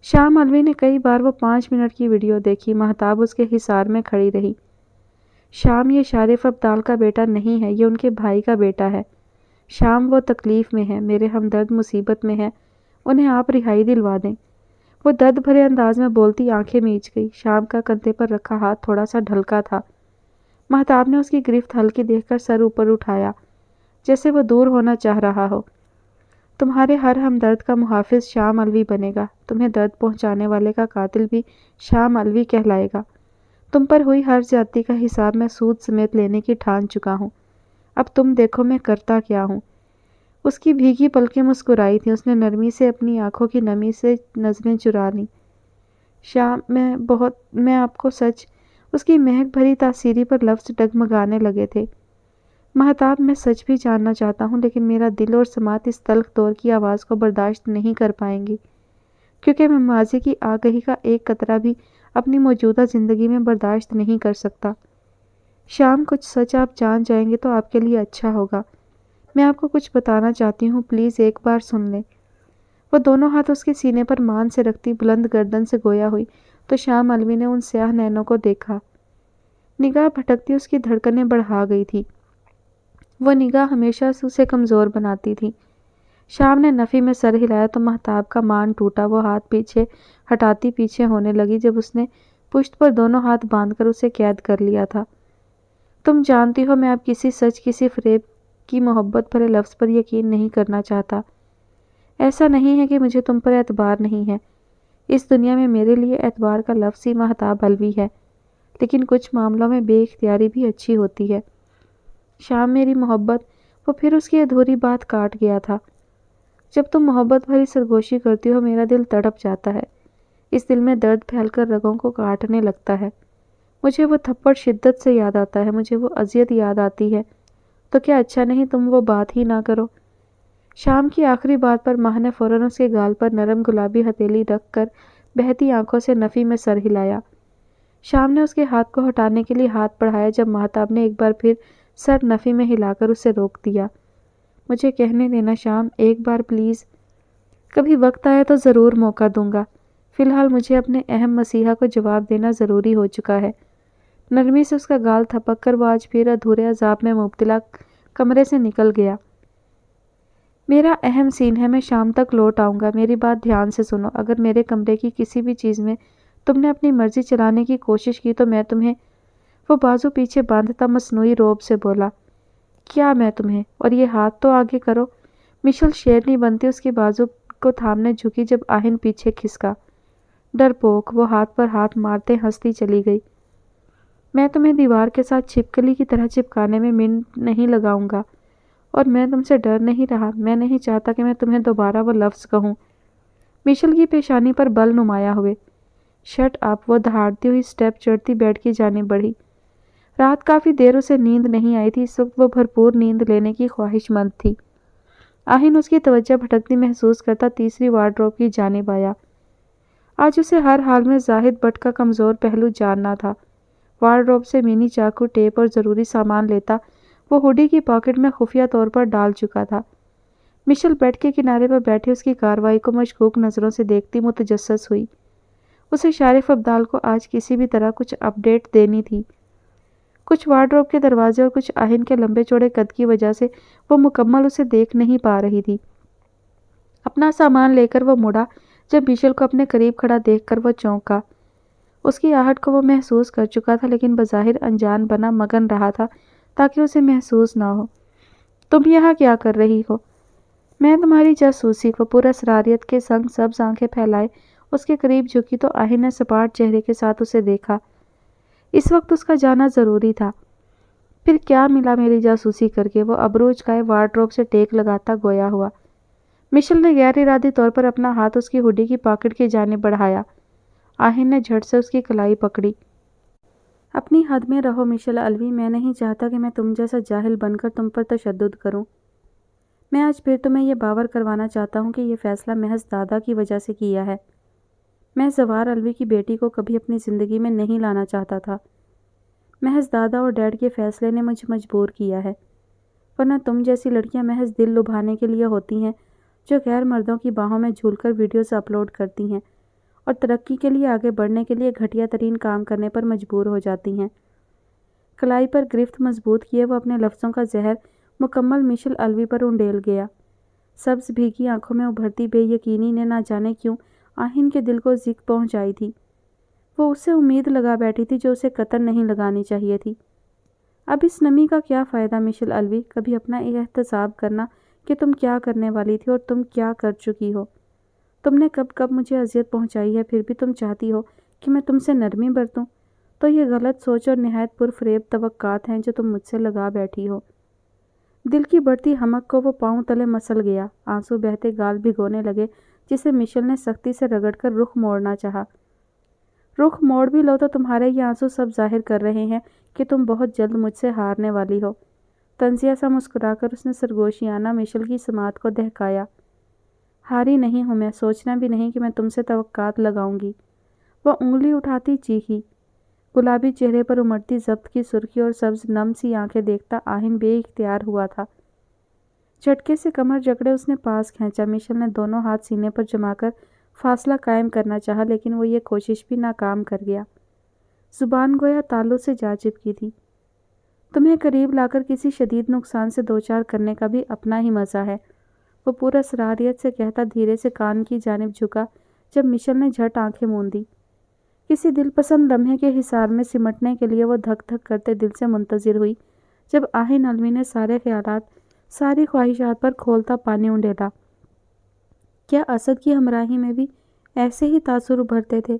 شام الوی نے کئی بار وہ 5 منٹ کی ویڈیو دیکھی۔ مہتاب اس کے حصار میں کھڑی رہی۔ شام، یہ شارف ابدال کا بیٹا نہیں ہے، یہ ان کے بھائی کا بیٹا ہے۔ شام، وہ تکلیف میں ہے، میرے ہمدرد مصیبت میں ہے، انہیں آپ رہائی دلوا دیں۔ وہ درد بھرے انداز میں بولتی آنکھیں میچ گئی۔ شام کا کندھے پر رکھا ہاتھ تھوڑا سا ڈھلکا تھا۔ مہتاب نے اس کی گرفت ہلکی دیکھ کر سر اوپر اٹھایا، جیسے وہ دور ہونا چاہ رہا ہو۔ تمہارے ہر ہمدرد کا محافظ شام الوی بنے گا۔ تمہیں درد پہنچانے والے کا قاتل بھی شام الوی کہلائے گا۔ تم پر ہوئی ہر زیادتی کا حساب میں سود سمیت لینے کی ٹھان چکا ہوں۔ اب تم دیکھو میں کرتا کیا ہوں۔ اس کی بھیگی پلکیں مسکرائی تھیں۔ اس نے نرمی سے اپنی آنکھوں کی نمی سے نظریں چرا لیں۔ شام، میں آپ کو سچ… اس کی مہک بھری تاثیری پر لفظ ڈگمگانے لگے تھے۔ مہتاب، میں سچ بھی جاننا چاہتا ہوں، لیکن میرا دل اور سماعت اس تلخ دور کی آواز کو برداشت نہیں کر پائیں گی، کیونکہ میں ماضی کی آگہی کا ایک قطرہ بھی اپنی موجودہ زندگی میں برداشت نہیں کر سکتا۔ شام، کچھ سچ آپ جان جائیں گے تو آپ کے لیے اچھا ہوگا۔ میں آپ کو کچھ بتانا چاہتی ہوں، پلیز ایک بار سن لیں۔ وہ دونوں ہاتھ اس کے سینے پر مان سے رکھتی بلند گردن سے گویا ہوئی تو شام الوی نے ان سیاہ نینوں کو دیکھا۔ نگاہ بھٹکتی اس کی دھڑکنیں بڑھا گئی تھی۔ وہ نگاہ ہمیشہ سے اسے کمزور بناتی تھی۔ شام نے نفی میں سر ہلایا تو مہتاب کا مان ٹوٹا۔ وہ ہاتھ پیچھے ہٹاتی پیچھے ہونے لگی جب اس نے پشت پر دونوں ہاتھ باندھ کر اسے قید کر لیا تھا۔ تم جانتی ہو، میں اب کسی سچ، کسی فریب کی محبت بھرے لفظ پر یقین نہیں کرنا چاہتا۔ ایسا نہیں ہے کہ مجھے تم پر اعتبار نہیں ہے۔ اس دنیا میں میرے لیے اعتبار کا لفظ ہی مہتاب الوی ہے، لیکن کچھ معاملوں میں بے اختیاری بھی اچھی ہوتی ہے۔ شام، میری محبت… وہ پھر اس کی ادھوری بات کاٹ گیا تھا۔ جب تم محبت بھری سرگوشی کرتی ہو میرا دل تڑپ جاتا ہے، اس دل میں درد پھیل کر رگوں کو کاٹنے لگتا ہے۔ مجھے وہ تھپڑ شدت سے یاد آتا ہے، مجھے وہ اذیت یاد آتی ہے۔ تو کیا اچھا نہیں تم وہ بات ہی نہ کرو؟ شام کی آخری بات پر ماں نے فوراً اس کے گال پر نرم گلابی ہتھیلی رکھ کر بہتی آنکھوں سے نفی میں سر ہلایا۔ شام نے اس کے ہاتھ کو ہٹانے کے لیے ہاتھ بڑھایا جب مہتاب نے ایک بار پھر سر نفی میں ہلا کر اسے روک دیا۔ مجھے کہنے دینا شام، ایک بار پلیز۔ کبھی وقت آیا تو ضرور موقع دوں گا، فی الحال مجھے اپنے اہم مسیحا کو جواب دینا ضروری ہو چکا ہے۔ نرمی سے اس کا گال تھپک کر وہ آج پھر ادھورے عذاب میں مبتلا کمرے سے نکل گیا۔ میرا اہم سین ہے، میں شام تک لوٹ آؤں گا، میری بات دھیان سے سنو۔ اگر میرے کمرے کی کسی بھی چیز میں تم نے اپنی مرضی چلانے کی کوشش کی تو میں تمہیں، وہ بازو پیچھے باندھتا مصنوعی روب سے بولا۔ کیا میں تمہیں؟ اور یہ ہاتھ تو آگے کرو۔ مشل شیرنی بنتی اس کے بازو کو تھامنے جھکی جب آہن پیچھے کھسکا۔ ڈرپوک، وہ ہاتھ پر ہاتھ مارتے ہنستی چلی گئی۔ میں تمہیں دیوار کے ساتھ چھپکلی کی طرح چپکانے میں منٹ نہیں لگاؤں گا، اور میں تم سے ڈر نہیں رہا، میں نہیں چاہتا کہ میں تمہیں دوبارہ وہ لفظ کہوں۔ مشل کی پیشانی پر بل نمایاں ہوئے۔ شٹ اپ، وہ دہاڑتی ہوئی سٹیپ چڑھتی بیڈ کی جانب بڑھی۔ رات کافی دیر اسے نیند نہیں آئی تھی، اس وقت وہ بھرپور نیند لینے کی خواہش مند تھی۔ آہن اس کی توجہ بھٹکتی محسوس کرتا تیسری وارڈروب کی جانب آیا۔ آج اسے ہر حال میں زاہد بٹ کا کمزور پہلو جاننا تھا۔ وارڈروب سے منی چاقو، ٹیپ اور ضروری سامان لیتا وہ ہوڈی کی پاکٹ میں خفیہ طور پر ڈال چکا تھا۔ مشل بیڈ کے کنارے پر بیٹھے اس کی کارروائی کو مشکوک نظروں سے دیکھتی متجسس ہوئی۔ اسے شارف ابدال کو آج کسی بھی طرح کچھ اپ ڈیٹ دینی تھی۔ کچھ وارڈروب کے دروازے اور کچھ آہن کے لمبے چوڑے قد کی وجہ سے وہ مکمل اسے دیکھ نہیں پا رہی تھی۔ اپنا سامان لے کر وہ مڑا جب مشل کو اپنے قریب کھڑا دیکھ کر وہ چونکا۔ اس کی آہٹ کو وہ محسوس کر چکا تھا لیکن بظاہر انجان بنا مگن رہا تھا تاکہ اسے محسوس نہ ہو۔ تم یہاں کیا کر رہی ہو؟ میں تمہاری جاسوسی کو، پورا اسراریت کے سنگ سبز آنکھیں پھیلائے اس کے قریب جھکی تو آہن نے سپاٹ چہرے کے ساتھ اسے دیکھا۔ اس وقت اس کا جانا ضروری تھا۔ پھر کیا ملا میری جاسوسی کر کے؟ وہ ابرو اچکائے وارڈروب سے ٹیک لگاتا گویا ہوا۔ مشل نے غیر ارادی طور پر اپنا ہاتھ اس کی ہوڈی کی پاکٹ کی جانب بڑھایا۔ آہن نے جھٹ سے اس کی کلائی پکڑی۔ اپنی حد میں رہو مشل الوی، میں نہیں چاہتا کہ میں تم جیسا جاہل بن کر تم پر تشدد کروں۔ میں آج پھر تمہیں یہ باور کروانا چاہتا ہوں کہ یہ فیصلہ محض دادا کی وجہ سے کیا ہے۔ میں زوار الوی کی بیٹی کو کبھی اپنی زندگی میں نہیں لانا چاہتا تھا۔ محض دادا اور ڈیڈ کے فیصلے نے مجھے مجبور کیا ہے، ورنہ تم جیسی لڑکیاں محض دل لبھانے کے لیے ہوتی ہیں جو غیر مردوں کی باہوں میں جھول کر ویڈیوز اپلوڈ کرتی ہیں اور ترقی کے لیے آگے بڑھنے کے لیے گھٹیا ترین کام کرنے پر مجبور ہو جاتی ہیں۔ کلائی پر گرفت مضبوط کیے وہ اپنے لفظوں کا زہر مکمل مشل الوی پر انڈیل گیا۔ سبز بھیگی آنکھوں میں ابھرتی بے یقینی نے نہ جانے کیوں آہن کے دل کو زک پہنچائی تھی۔ وہ اس سے امید لگا بیٹھی تھی جو اسے قطعاً نہیں لگانی چاہیے تھی۔ اب اس نمی کا کیا فائدہ مشل الوی؟ کبھی اپنا احتساب کرنا کہ تم کیا کرنے والی تھی اور تم کیا کر چکی ہو۔ تم نے کب کب مجھے اذیت پہنچائی ہے، پھر بھی تم چاہتی ہو کہ میں تم سے نرمی برتوں؟ تو یہ غلط سوچ اور نہایت پرفریب توقعات ہیں جو تم مجھ سے لگا بیٹھی ہو۔ دل کی بڑھتی حمق کو وہ پاؤں تلے مسل گیا۔ آنسو بہتے گال بھگونے لگے جسے مشل نے سختی سے رگڑ کر رخ موڑنا چاہا۔ رخ موڑ بھی لو تو تمہارے یہ آنسو سب ظاہر کر رہے ہیں کہ تم بہت جلد مجھ سے ہارنے والی ہو۔ طنزیہ سا مسکرا کر اس نے سرگوشیانہ مشل کی سماعت کو دہکایا۔ ہاری نہیں ہوں میں، سوچنا بھی نہیں کہ میں تم سے توقعات لگاؤں گی۔ وہ انگلی اٹھاتی چیخی۔ گلابی چہرے پر امڑتی ضبط کی سرخی اور سبز نم سی آنکھیں دیکھتا آہن بے اختیار ہوا تھا۔ جھٹکے سے کمر جکڑے اس نے پاس کھینچا۔ مشل نے دونوں ہاتھ سینے پر جما کر فاصلہ قائم کرنا چاہا لیکن وہ یہ کوشش بھی ناکام کر گیا۔ زبان گویا تالو سے جا چپکی تھی۔ تمہیں قریب لا کر کسی شدید نقصان سے دوچار کرنے کا بھی اپنا ہی مزہ ہے، وہ پورا سراریت سے کہتا دھیرے سے کان کی جانب جھکا جب مشل نے جھٹ آنکھیں موندی۔ کسی دل پسند لمحے کے حصار میں سمٹنے کے لیے وہ دھک دھک کرتے دل سے منتظر ہوئی جب آہن الوی نے سارے خیالات، ساری خواہشات پر کھولتا پانی انڈیلا۔ کیا اسد کی ہمراہی میں بھی ایسے ہی تاثر ابھرتے تھے؟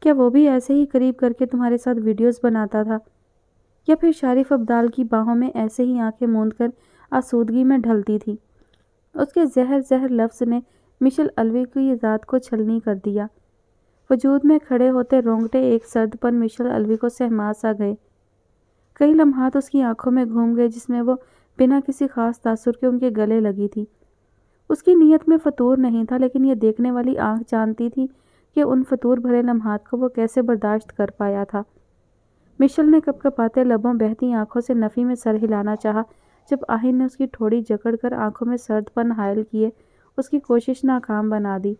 کیا وہ بھی ایسے ہی قریب کر کے تمہارے ساتھ ویڈیوز بناتا تھا؟ یا پھر شارف ابدال کی باہوں میں ایسے ہی آنکھیں موند کر آسودگی میں ڈھلتی تھی؟ اس کے زہر لفظ نے مشل الوی کی ذات کو چھلنی کر دیا۔ وجود میں کھڑے ہوتے رونگٹے ایک سرد پن مشل الوی کو سہما سا گئے۔ کئی لمحات اس کی آنکھوں میں گھوم گئے جس میں وہ بنا کسی خاص تاثر کے ان کے گلے لگی تھی۔ اس کی نیت میں فطور نہیں تھا، لیکن یہ دیکھنے والی آنکھ جانتی تھی کہ ان فطور بھرے لمحات کو وہ کیسے برداشت کر پایا تھا۔ مشل نے کپکپاتے لبوں بہتی آنکھوں سے نفی میں سر ہلانا چاہا جب آہن نے اس کی ٹھوڑی جکڑ کر آنکھوں میں سرد پن حائل کیے اس کی کوشش ناکام بنا دی۔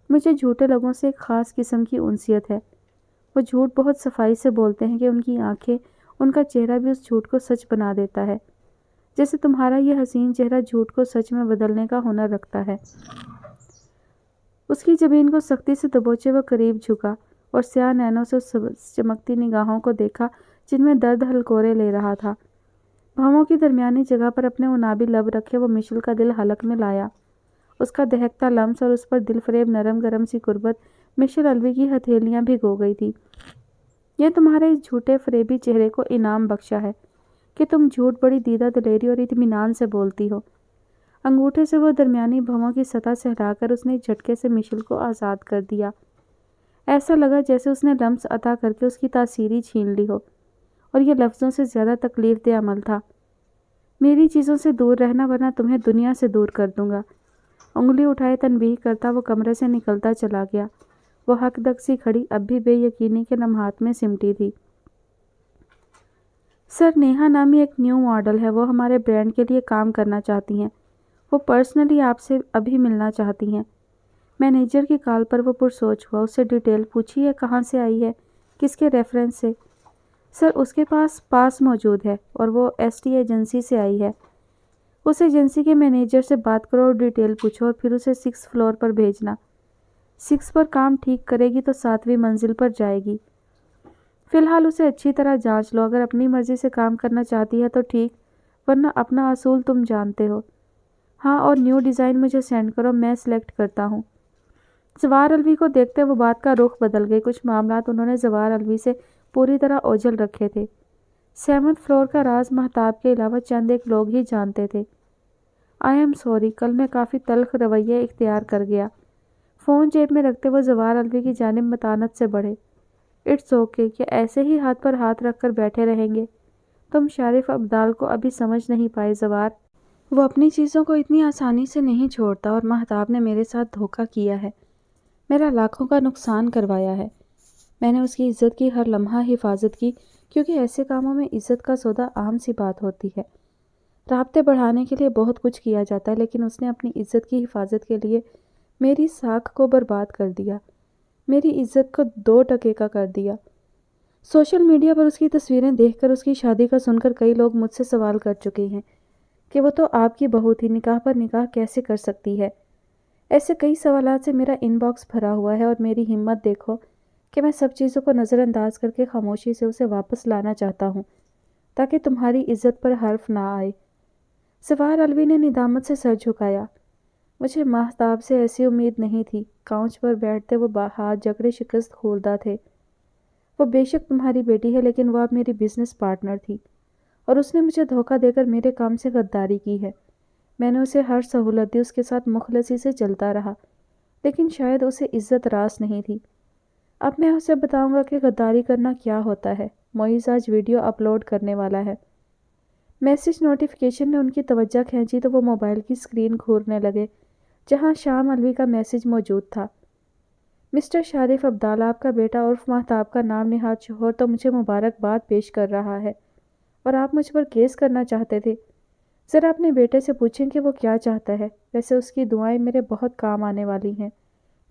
مجھے جھوٹے لوگوں سے ایک خاص قسم کی انسیت ہے۔ وہ جھوٹ بہت صفائی سے بولتے ہیں کہ ان کی آنکھیں، ان کا چہرہ بھی اس جھوٹ کو سچ بنا دیتا ہے، جیسے تمہارا یہ حسین چہرہ جھوٹ کو سچ میں بدلنے کا ہنر رکھتا ہے۔ اس کی جبین کو سختی سے دبوچے وہ قریب جھکا اور سیاہ نینوں سے اس چمکتی نگاہوں کو دیکھا جن میں درد ہلکورے لے رہا تھا۔ بھووں کی درمیانی جگہ پر اپنے عنابی لب رکھے وہ مشل کا دل حلق میں لایا۔ اس کا دہکتا لمس اور اس پر دل فریب نرم گرم سی قربت مشل الوی کی ہتھیلیاں بھگو گئی تھی۔ یہ تمہارے اس جھوٹے فریبی چہرے کو انعام بخشا ہے کہ تم جھوٹ بڑی دیدہ دلیری اور اطمینان سے بولتی ہو۔ انگوٹھے سے وہ درمیانی بھووں کی سطح سہلا کر اس نے ایک جھٹکے سے مشل کو آزاد کر دیا۔ ایسا لگا جیسے اس نے لمس عطا کر کے اس کی تاثیری چھین لی ہو، اور یہ لفظوں سے زیادہ تکلیف دہ عمل تھا۔ میری چیزوں سے دور رہنا ورنہ تمہیں دنیا سے دور کر دوں گا۔ انگلی اٹھائے تنبیہ کرتا وہ کمرے سے نکلتا چلا گیا۔ وہ حق دک سی کھڑی اب بھی بے یقینی کے لمحات میں سمٹی تھی۔ سر نیہا نامی ایک نیو ماڈل ہے، وہ ہمارے برانڈ کے لیے کام کرنا چاہتی ہیں۔ وہ پرسنلی آپ سے ابھی ملنا چاہتی ہیں۔ مینیجر کی کال پر وہ پرسوچ ہوا۔ اس سے ڈیٹیل پوچھی ہے، کہاں سے آئی ہے، کس کے ریفرنس سے؟ سر اس کے پاس موجود ہے اور وہ ST ایجنسی سے آئی ہے۔ اس ایجنسی کے مینیجر سے بات کرو اور ڈیٹیل پوچھو اور پھر اسے 6 فلور پر بھیجنا۔ 6 پر کام ٹھیک کرے گی تو 7ویں منزل پر جائے گی۔ فی الحال اسے اچھی طرح جانچ لو، اگر اپنی مرضی سے کام کرنا چاہتی ہے تو ٹھیک، ورنہ اپنا اصول تم جانتے ہو۔ ہاں، اور نیو ڈیزائن مجھے سینڈ کرو، میں سلیکٹ کرتا ہوں۔ زوار الوی کو دیکھتے وہ بات کا رخ بدل گئی۔ کچھ معاملات انہوں نے زوار الوی سے پوری طرح اوجھل رکھے تھے۔ 7 فلور کا راز مہتاب کے علاوہ چند ایک لوگ ہی جانتے تھے۔ آئی ایم سوری، کل میں کافی تلخ رویہ اختیار کر گیا۔ فون جیب میں رکھتے وہ زوار الوی کی جانب متانت سے بڑھے۔ اٹس اوکے، کہ ایسے ہی ہاتھ پر ہاتھ رکھ کر بیٹھے رہیں گے؟ تم شارف ابدال کو ابھی سمجھ نہیں پائے زوار۔ وہ اپنی چیزوں کو اتنی آسانی سے نہیں چھوڑتا، اور مہتاب نے میرے ساتھ دھوکہ کیا ہے، میرا لاکھوں کا نقصان کروایا ہے۔ میں نے اس کی عزت کی ہر لمحہ حفاظت کی، کیونکہ ایسے کاموں میں عزت کا سودا عام سی بات ہوتی ہے۔ رابطے بڑھانے کے لیے بہت کچھ کیا جاتا ہے، لیکن اس نے اپنی عزت کی حفاظت کے لیے میری ساکھ کو برباد کر دیا، میری عزت کو 2 ٹکے کا کر دیا۔ سوشل میڈیا پر اس کی تصویریں دیکھ کر، اس کی شادی کا سن کر کئی لوگ مجھ سے سوال کر چکے ہیں کہ وہ تو آپ کی بہو تھی، نکاح پر نکاح کیسے کر سکتی ہے؟ ایسے کئی سوالات سے میرا ان باکس بھرا ہوا ہے، اور میری ہمت دیکھو کہ میں سب چیزوں کو نظر انداز کر کے خاموشی سے اسے واپس لانا چاہتا ہوں، تاکہ تمہاری عزت پر حرف نہ آئے۔ زوار الوی نے ندامت سے سر جھکایا۔ مجھے مہتاب سے ایسی امید نہیں تھی۔ کاؤچ پر بیٹھتے وہ ہاتھ جکڑے شکست خوردہ تھے۔ وہ بے شک تمہاری بیٹی ہے، لیکن وہ اب میری بزنس پارٹنر تھی، اور اس نے مجھے دھوکہ دے کر میرے کام سے غداری کی ہے۔ میں نے اسے ہر سہولت دی، اس کے ساتھ مخلصی سے چلتا رہا، لیکن شاید اسے عزت راس نہیں تھی۔ اب میں اسے بتاؤں گا کہ غداری کرنا کیا ہوتا ہے۔ معیز آج ویڈیو اپلوڈ کرنے والا ہے۔ میسج نوٹیفیکیشن نے ان کی توجہ کھینچی تو وہ موبائل کی اسکرین گھورنے لگے جہاں شام الوی کا میسج موجود تھا۔ مسٹر شارف ابدال، آپ کا بیٹا عرف مہتاب کا نام نہاد شوہر تو مجھے مبارکباد پیش کر رہا ہے، اور آپ مجھ پر کیس کرنا چاہتے تھے۔ ذرا اپنے بیٹے سے پوچھیں کہ وہ کیا چاہتا ہے، ویسے اس کی دعائیں میرے بہت کام آنے والی ہیں۔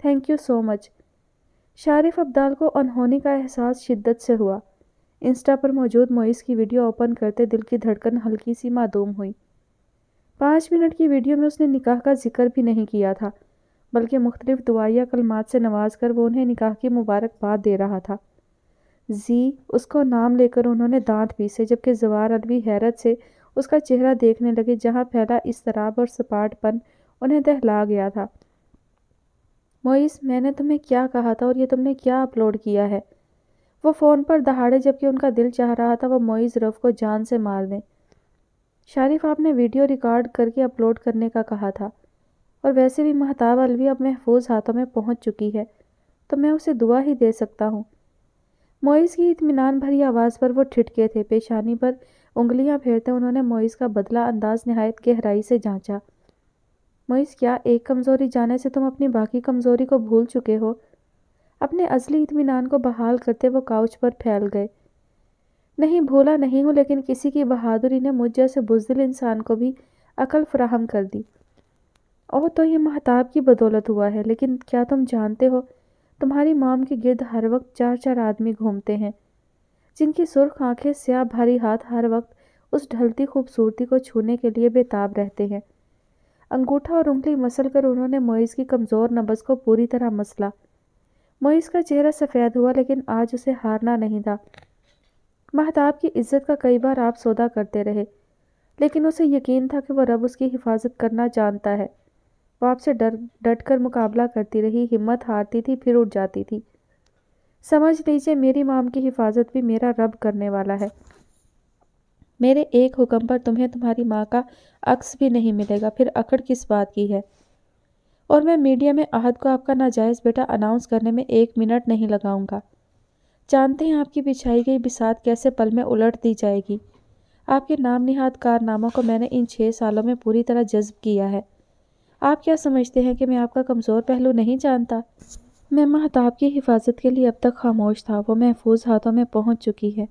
تھینک یو سو مچ۔ شارف ابدال کو انہونی کا احساس شدت سے ہوا۔ انسٹا پر موجود معیز کی ویڈیو اوپن کرتے دل کی دھڑکن ہلکی سی معدوم ہوئی۔ 5 منٹ کی ویڈیو میں اس نے نکاح کا ذکر بھی نہیں کیا تھا، بلکہ مختلف دعائیہ کلمات سے نواز کر وہ انہیں نکاح کی مبارکباد دے رہا تھا۔ اس کو نام لے کر انہوں نے دانت پیسے، جبکہ زوار الوی حیرت سے اس کا چہرہ دیکھنے لگے جہاں پھیلا اضطراب اور سپاٹ پن انہیں دہلا گیا تھا۔ معیز، میں نے تمہیں کیا کہا تھا اور یہ تم نے کیا اپلوڈ کیا ہے؟ وہ فون پر دہاڑے جبکہ ان کا دل چاہ رہا تھا وہ معیز رف کو جان سے مار دیں۔ شارف آپ نے ویڈیو ریکارڈ کر کے اپلوڈ کرنے کا کہا تھا، اور ویسے بھی مہتاب الوی اب محفوظ ہاتھوں میں پہنچ چکی ہے، تو میں اسے دعا ہی دے سکتا ہوں۔ معیز کی اطمینان بھری آواز پر وہ ٹھٹکے تھے۔ پیشانی پر انگلیاں پھیرتے انہوں نے معیز کا بدلا انداز نہایت گہرائی سے جانچا۔ معیز، کیا ایک کمزوری جانے سے تم اپنی باقی کمزوری کو بھول چکے ہو؟ اپنے اصلی اطمینان کو بحال کرتے وہ کاؤچ پر پھیل گئے۔ نہیں، بھولا نہیں ہوں، لیکن کسی کی بہادری نے مجھ جیسے بزدل انسان کو بھی عقل فراہم کر دی۔ اور تو یہ مہتاب کی بدولت ہوا ہے، لیکن کیا تم جانتے ہو تمہاری مام کے گرد ہر وقت 4 آدمی گھومتے ہیں، جن کی سرخ آنکھیں، سیاہ بھاری ہاتھ ہر وقت اس ڈھلتی خوبصورتی کو چھونے کے لیے بے تاب رہتے ہیں۔ انگوٹھا اور انگلی مسل کر انہوں نے معیز کی کمزور نبض کو پوری طرح مسلا۔ معیز کا چہرہ سفید ہوا، لیکن آج اسے ہارنا نہیں تھا۔ مہتاب کی عزت کا کئی بار آپ سودا کرتے رہے، لیکن اسے یقین تھا کہ وہ رب اس کی حفاظت کرنا جانتا ہے۔ وہ آپ سے ڈٹ کر مقابلہ کرتی رہی، ہمت ہارتی تھی، پھر اٹھ جاتی تھی۔ سمجھ لیجیے، میری مام کی حفاظت بھی میرا رب کرنے والا ہے۔ میرے ایک حکم پر تمہیں تمہاری ماں کا عکس بھی نہیں ملے گا، پھر اکڑ کس بات کی ہے؟ اور میں میڈیا میں عہد کو آپ کا ناجائز بیٹا اناؤنس کرنے میں 1 منٹ نہیں لگاؤں گا۔ جانتے ہیں آپ کی بچھائی گئی بساط کیسے پل میں الٹ دی جائے گی۔ آپ کے نام نہاد کارناموں کو میں نے ان 6 سالوں میں پوری طرح جذب کیا ہے۔ آپ کیا سمجھتے ہیں کہ میں آپ کا کمزور پہلو نہیں جانتا؟ میں مہتاب کی حفاظت کے لیے اب تک خاموش تھا۔ وہ محفوظ ہاتھوں میں پہنچ چکی ہے،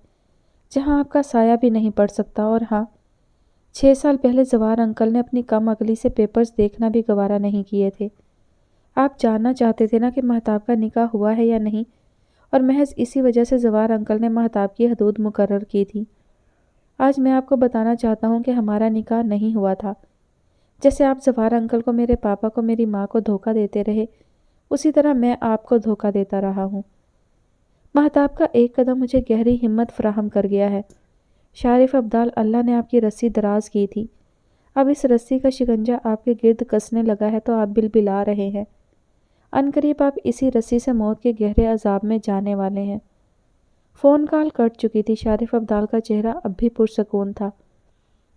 جہاں آپ کا سایہ بھی نہیں پڑ سکتا۔ اور ہاں، 6 سال پہلے زوار انکل نے اپنی کم عقلی سے پیپرز دیکھنا بھی گوارا نہیں کیے تھے۔ آپ جاننا چاہتے تھے نا کہ مہتاب کا نکاح ہوا ہے یا نہیں، اور محض اسی وجہ سے زوار انکل نے مہتاب کی حدود مقرر کی تھی۔ آج میں آپ کو بتانا چاہتا ہوں کہ ہمارا نکاح نہیں ہوا تھا۔ جیسے آپ زوار انکل کو، میرے پاپا کو، میری ماں کو دھوکہ دیتے رہے، اسی طرح میں آپ کو دھوکہ دیتا رہا ہوں۔ مہتاب کا ایک قدم مجھے گہری ہمت فراہم کر گیا ہے۔ شارف ابدال، اللہ نے آپ کی رسی دراز کی تھی، اب اس رسی کا شکنجہ آپ کے گرد کسنے لگا ہے تو آپ بلبلا رہے ہیں۔ عنقریب آپ اسی رسی سے موت کے گہرے عذاب میں جانے والے ہیں۔ فون کال کٹ چکی تھی۔ شارف ابدال کا چہرہ اب بھی پرسکون تھا۔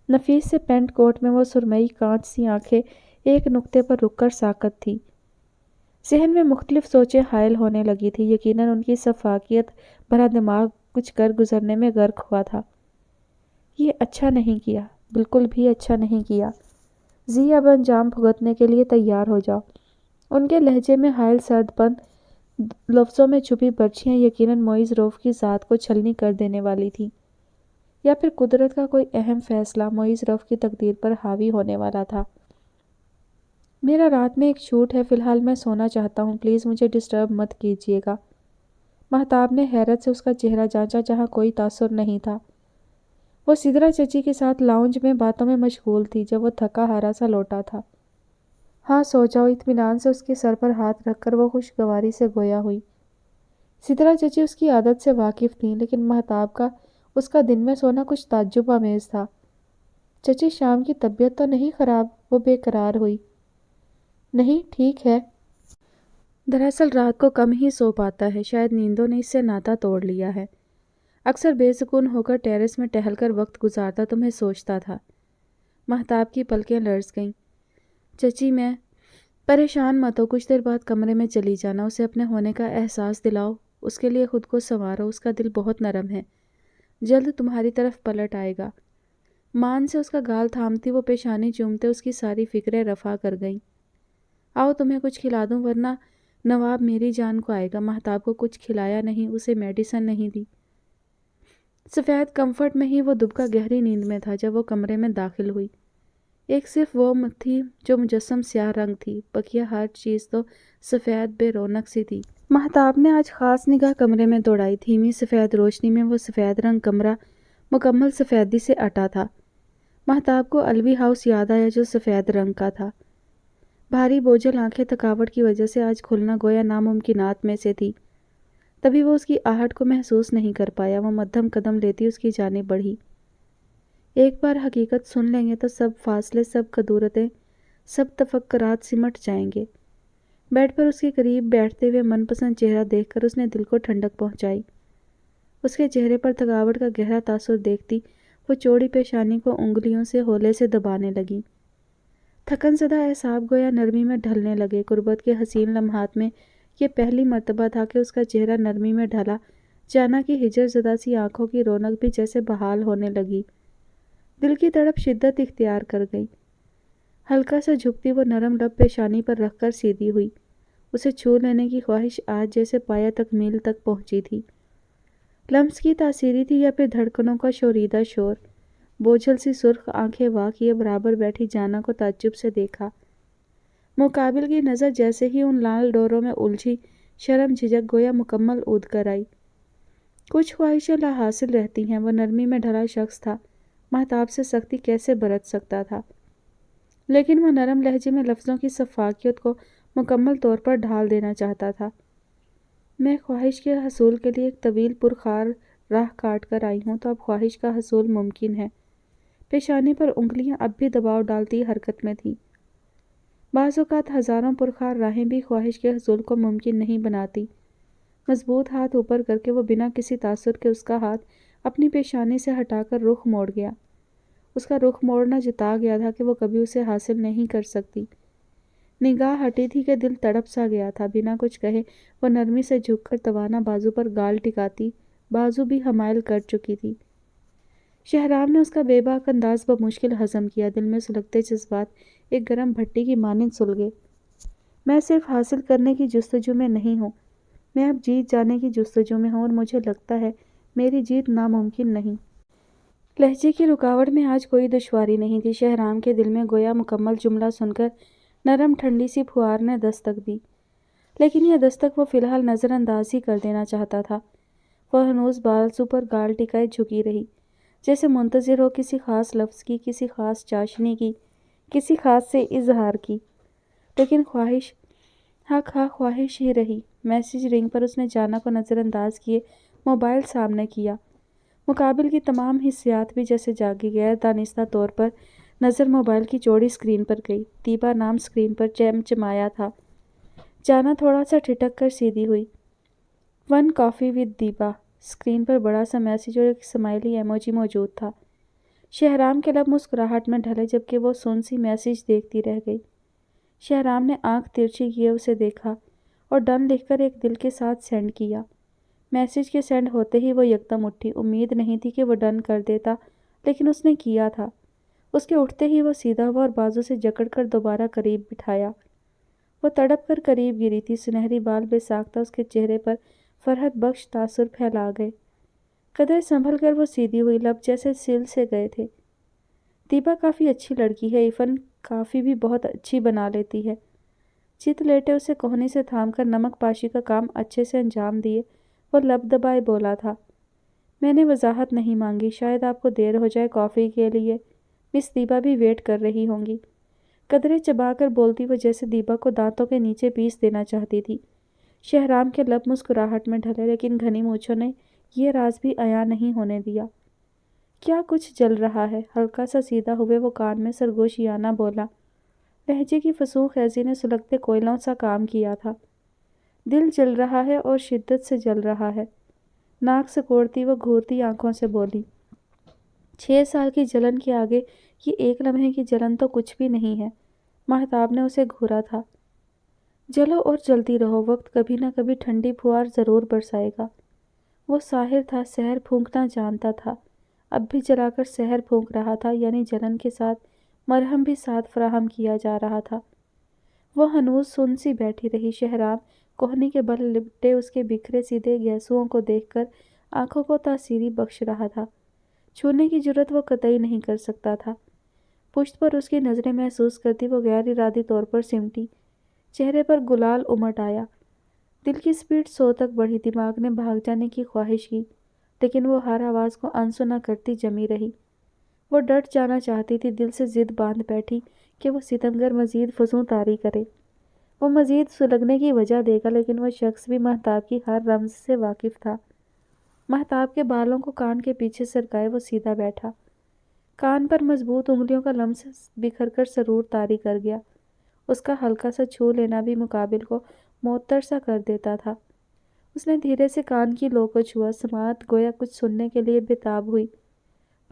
نفیس سے پینٹ کوٹ میں وہ سرمئی کانچ سی آنکھیں ایک نقطے پر رک کر ساکت تھی۔ ذہن میں مختلف سوچیں حائل ہونے لگی تھی۔ یقیناً ان کی سفاکیت بھرا دماغ کچھ کر گزرنے میں غرق ہوا تھا۔ یہ اچھا نہیں کیا، بالکل بھی اچھا نہیں کیا۔ اب انجام بھگتنے کے لیے تیار ہو جاؤ۔ ان کے لہجے میں حائل سرد پن، لفظوں میں چھپی برچھیاں یقیناً معیز روف کی ذات کو چھلنی کر دینے والی تھی، یا پھر قدرت کا کوئی اہم فیصلہ معیز روف کی تقدیر پر حاوی ہونے والا تھا۔ میرا رات میں ایک شوٹ ہے، فی الحال میں سونا چاہتا ہوں، پلیز مجھے ڈسٹرب مت کیجیے گا۔ مہتاب نے حیرت سے اس کا چہرہ جانچا، جہاں کوئی تاثر نہیں تھا۔ وہ سدرا چچی کے ساتھ لاؤنج میں باتوں میں مشغول تھی جب وہ تھکا ہارا سا لوٹا تھا۔ ہاں سو جاؤ، اطمینان سے اس کے سر پر ہاتھ رکھ کر وہ خوشگواری سے گویا ہوئی۔ سدرا چچی اس کی عادت سے واقف تھیں، لیکن مہتاب کا اس کا دن میں سونا کچھ تعجب آمیز تھا۔ چچی، شام کی طبیعت تو نہیں خراب؟ وہ بے قرار ہوئی۔ نہیں، ٹھیک ہے۔ دراصل رات کو کم ہی سو پاتا ہے، شاید نیندوں نے اس سے ناتا توڑ لیا ہے۔ اکثر بے سکون ہو کر ٹیرس میں ٹہل کر وقت گزارتا، تمہیں سوچتا تھا۔ مہتاب کی پلکیں لرز گئیں۔ چچی، میں پریشان مت ہو، کچھ دیر بعد کمرے میں چلی جانا، اسے اپنے ہونے کا احساس دلاؤ، اس کے لیے خود کو سنوارو، اس کا دل بہت نرم ہے، جلد تمہاری طرف پلٹ آئے گا۔ مان سے اس کا گال تھامتی وہ پیشانی چومتے اس کی ساری فکریں رفع کر گئیں۔ آؤ تمہیں کچھ کھلا دوں، ورنہ نواب میری جان کو آئے گا۔ مہتاب کو کچھ کھلایا نہیں، اسے میڈیسن نہیں دی۔ سفید کمفرٹ میں ہی وہ دبکا گہری نیند میں تھا جب وہ کمرے میں داخل ہوئی۔ ایک صرف وہ تھی جو مجسم سیاہ رنگ تھی، بقیہ ہر چیز تو سفید بے رونق سی تھی۔ مہتاب نے آج خاص نگاہ کمرے میں دوڑائی۔ دھیمی سفید روشنی میں وہ سفید رنگ کمرہ مکمل سفیدی سے اٹا تھا۔ مہتاب کو الوی ہاؤس یاد آیا جو سفید رنگ کا تھا۔ بھاری بوجھل آنکھیں تھکاوٹ کی وجہ سے آج کھلنا گویا ناممکنات میں سے تھی۔ تبھی وہ اس کی آہٹ کو محسوس نہیں کر پایا۔ وہ مدھم قدم لیتی اس کی جانب بڑھی۔ ایک بار حقیقت سن لیں گے تو سب فاصلے، سب کدورتیں، سب تفکرات سمٹ جائیں گے۔ بیڈ پر اس کے قریب بیٹھتے ہوئے من پسند چہرہ دیکھ کر اس نے دل کو ٹھنڈک پہنچائی۔ اس کے چہرے پر تھکاوٹ کا گہرا تاثر دیکھتی وہ چوڑی پیشانی کو انگلیوں سے ہولے سے دبانے لگی۔ تھکن زدہ اعصاب گویا نرمی میں ڈھلنے لگے۔ قربت کے حسین لمحات میں یہ پہلی مرتبہ تھا کہ اس کا چہرہ نرمی میں ڈھلا۔ جانا کی ہجر زدہ سی آنکھوں کی رونق بھی جیسے بحال ہونے لگی۔ دل کی تڑپ شدت اختیار کر گئی۔ ہلکا سا جھکتی وہ نرم لب پیشانی پر رکھ کر سیدھی ہوئی۔ اسے چھو لینے کی خواہش آج جیسے پایہ تکمیل تک پہنچی تھی۔ لمس کی تاثیری تھی یا پھر دھڑکنوں کا شوریدہ شور۔ بوجھل سی سرخ آنکھیں وا کیے برابر بیٹھی جانا کو تعجب سے دیکھا۔ مقابل کی نظر جیسے ہی ان لال ڈوروں میں الجھی، شرم جھجک گویا مکمل اود کر آئی۔ کچھ خواہشیں لا حاصل رہتی ہیں۔ وہ نرمی میں ڈھلا شخص تھا، مہتاب سے سختی کیسے برت سکتا تھا؟ لیکن وہ نرم لہجے میں لفظوں کی سفاکیت کو مکمل طور پر ڈھال دینا چاہتا تھا۔ میں خواہش کے حصول کے لیے ایک طویل پرخار راہ کاٹ کر آئی ہوں، تو اب خواہش کا حصول ممکن ہے۔ پیشانی پر انگلیاں اب بھی دباؤ ڈالتی حرکت میں تھیں۔ بعض اوقات ہزاروں پرخار راہیں بھی خواہش کے حصول کو ممکن نہیں بناتی۔ مضبوط ہاتھ اوپر کر کے وہ بنا کسی تاثر کے اس کا ہاتھ اپنی پیشانی سے ہٹا کر رخ موڑ گیا۔ اس کا رخ موڑنا جتا گیا تھا کہ وہ کبھی اسے حاصل نہیں کر سکتی۔ نگاہ ہٹی تھی کہ دل تڑپ سا گیا تھا۔ بنا کچھ کہے وہ نرمی سے جھک کر توانا بازو پر گال ٹکاتی، بازو بھی حمائل کر چکی تھی۔ شہرام نے اس کا بے باک انداز بمشکل ہضم کیا۔ دل میں سلگتے جذبات ایک گرم بھٹی کی مانند سلگے۔ میں صرف حاصل کرنے کی جستجو میں نہیں ہوں، میں اب جیت جانے کی جستجو میں ہوں، اور مجھے لگتا ہے میری جیت ناممکن نہیں۔ لہجے کی رکاوٹ میں آج کوئی دشواری نہیں تھی۔ شہرام کے دل میں گویا مکمل جملہ سن کر نرم ٹھنڈی سی پھوار نے دستک دی، لیکن یہ دستک وہ فی الحال نظر انداز ہی کر دینا چاہتا تھا۔ وہ ہنوز بازو پر گال ٹکائے جھکی رہی، جیسے منتظر ہو کسی خاص لفظ کی، کسی خاص چاشنی کی، کسی خاص سے اظہار کی۔ لیکن خواہش حق ہاں خواہش ہی رہی۔ میسج رنگ پر اس نے جانا کو نظر انداز کیے موبائل سامنے کیا۔ مقابل کی تمام حسیات بھی جیسے جاگی، غیر دانستہ طور پر نظر موبائل کی چوڑی اسکرین پر گئی۔ دیبا نام اسکرین پر چمچمایا تھا۔ جانا تھوڑا سا ٹھٹک کر سیدھی ہوئی۔ 1 کافی ود دیبا۔ اسکرین پر بڑا سا میسج اور ایک سمائلی ایموجی موجود تھا۔ شہرام کے لب مسکراہٹ میں ڈھلے، جبکہ وہ سن سی میسج دیکھتی رہ گئی۔ شہرام نے آنکھ ترچھی کیے اسے دیکھا اور ڈن لکھ کر ایک دل کے ساتھ سینڈ کیا۔ میسج کے سینڈ ہوتے ہی وہ یکدم اٹھی۔ امید نہیں تھی کہ وہ ڈن کر دیتا، لیکن اس نے کیا تھا۔ اس کے اٹھتے ہی وہ سیدھا ہوا اور بازو سے جکڑ کر دوبارہ قریب بٹھایا۔ وہ تڑپ کر قریب گری تھی۔ سنہری بال بے ساختہ اس کے چہرے پر فرحت بخش تاثر پھیلا گئے۔ قدرے سنبھل کر وہ سیدھی ہوئی، لب جیسے سل سے گئے تھے۔ دیبا کافی اچھی لڑکی ہے، ایفن کافی بھی بہت اچھی بنا لیتی ہے۔ چت لیٹے اسے کوہنی سے تھام کر نمک پاشی کا کام اچھے سے انجام دیے وہ لب دبائے بولا تھا۔ میں نے وضاحت نہیں مانگی، شاید آپ کو دیر ہو جائے کافی کے لیے، مس دیبا بھی ویٹ کر رہی ہوں گی۔ قدرے چبا کر بولتی وہ جیسے دیبا کو دانتوں کے نیچے پیس دینا چاہتی تھی۔ شہرام کے لب مسکراہٹ میں ڈھلے، لیکن گھنی مونچھوں نے یہ راز بھی عیاں نہیں ہونے دیا۔ کیا کچھ جل رہا ہے؟ ہلکا سا سیدھا ہوئے وہ کان میں سرگوشیانہ بولا۔ لہجے کی فصوح خیزی نے سلگتے کوئلوں سا کام کیا تھا۔ دل جل رہا ہے اور شدت سے جل رہا ہے۔ ناک سکوڑتی وہ گھورتی آنکھوں سے بولی۔ 6 سال کی جلن کے آگے یہ ایک لمحے کی جلن تو کچھ بھی نہیں ہے۔ مہتاب نے اسے گھورا تھا۔ جلو اور جلتی رہو، وقت کبھی نہ کبھی ٹھنڈی پھوار ضرور برسائے گا۔ وہ ساحر تھا، سحر پھونکنا جانتا تھا۔ اب بھی جلا کر سحر پھونک رہا تھا، یعنی جلن کے ساتھ مرہم بھی ساتھ فراہم کیا جا رہا تھا۔ وہ ہنوز سن سی بیٹھی رہی۔ شہرام کوہنی کے بل لپٹے اس کے بکھرے سیدھے گیسوؤں کو دیکھ کر آنکھوں کو تاثیری بخش رہا تھا۔ چھونے کی جرت وہ قطعی نہیں کر سکتا تھا۔ پشت پر اس کی نظریں محسوس کرتی وہ غیر ارادی طور پر سمٹی۔ چہرے پر گلال امٹ آیا۔ دل کی سپیڈ 100 تک بڑھی، دماغ نے بھاگ جانے کی خواہش کی، لیکن وہ ہر آواز کو انسنا کرتی جمی رہی۔ وہ ڈٹ جانا چاہتی تھی، دل سے ضد باندھ بیٹھی کہ وہ ستمگر مزید فزوں طاری کرے۔ وہ مزید سلگنے کی وجہ دے گا، لیکن وہ شخص بھی مہتاب کی ہر رمز سے واقف تھا۔ مہتاب کے بالوں کو کان کے پیچھے سرکائے وہ سیدھا بیٹھا۔ کان پر مضبوط انگلیوں کا لمس بکھر کر سرور طاری کر گیا۔ اس کا ہلکا سا چھو لینا بھی مقابل کو معطر سا کر دیتا تھا۔ اس نے دھیرے سے کان کی لو کو چھوا، سماعت گویا کچھ سننے کے لیے بے تاب ہوئی۔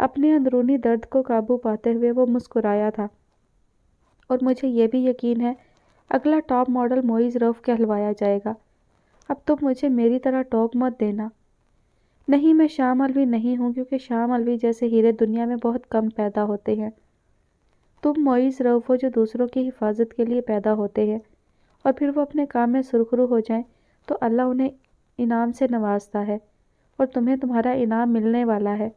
اپنے اندرونی درد کو قابو پاتے ہوئے وہ مسکرایا تھا، اور مجھے یہ بھی یقین ہے اگلا ٹاپ ماڈل معیز رؤف کہلوایا جائے گا۔ اب تم مجھے میری طرح ٹوک مت دینا۔ نہیں، میں شام الوی نہیں ہوں، کیونکہ شام الوی جیسے ہیرے دنیا میں بہت کم پیدا ہوتے ہیں۔ تم معیز رؤف ہو جو دوسروں کی حفاظت کے لیے پیدا ہوتے ہیں، اور پھر وہ اپنے کام میں سرخرو ہو جائیں تو اللہ انہیں انعام سے نوازتا ہے، اور تمہیں تمہارا انعام ملنے والا ہے۔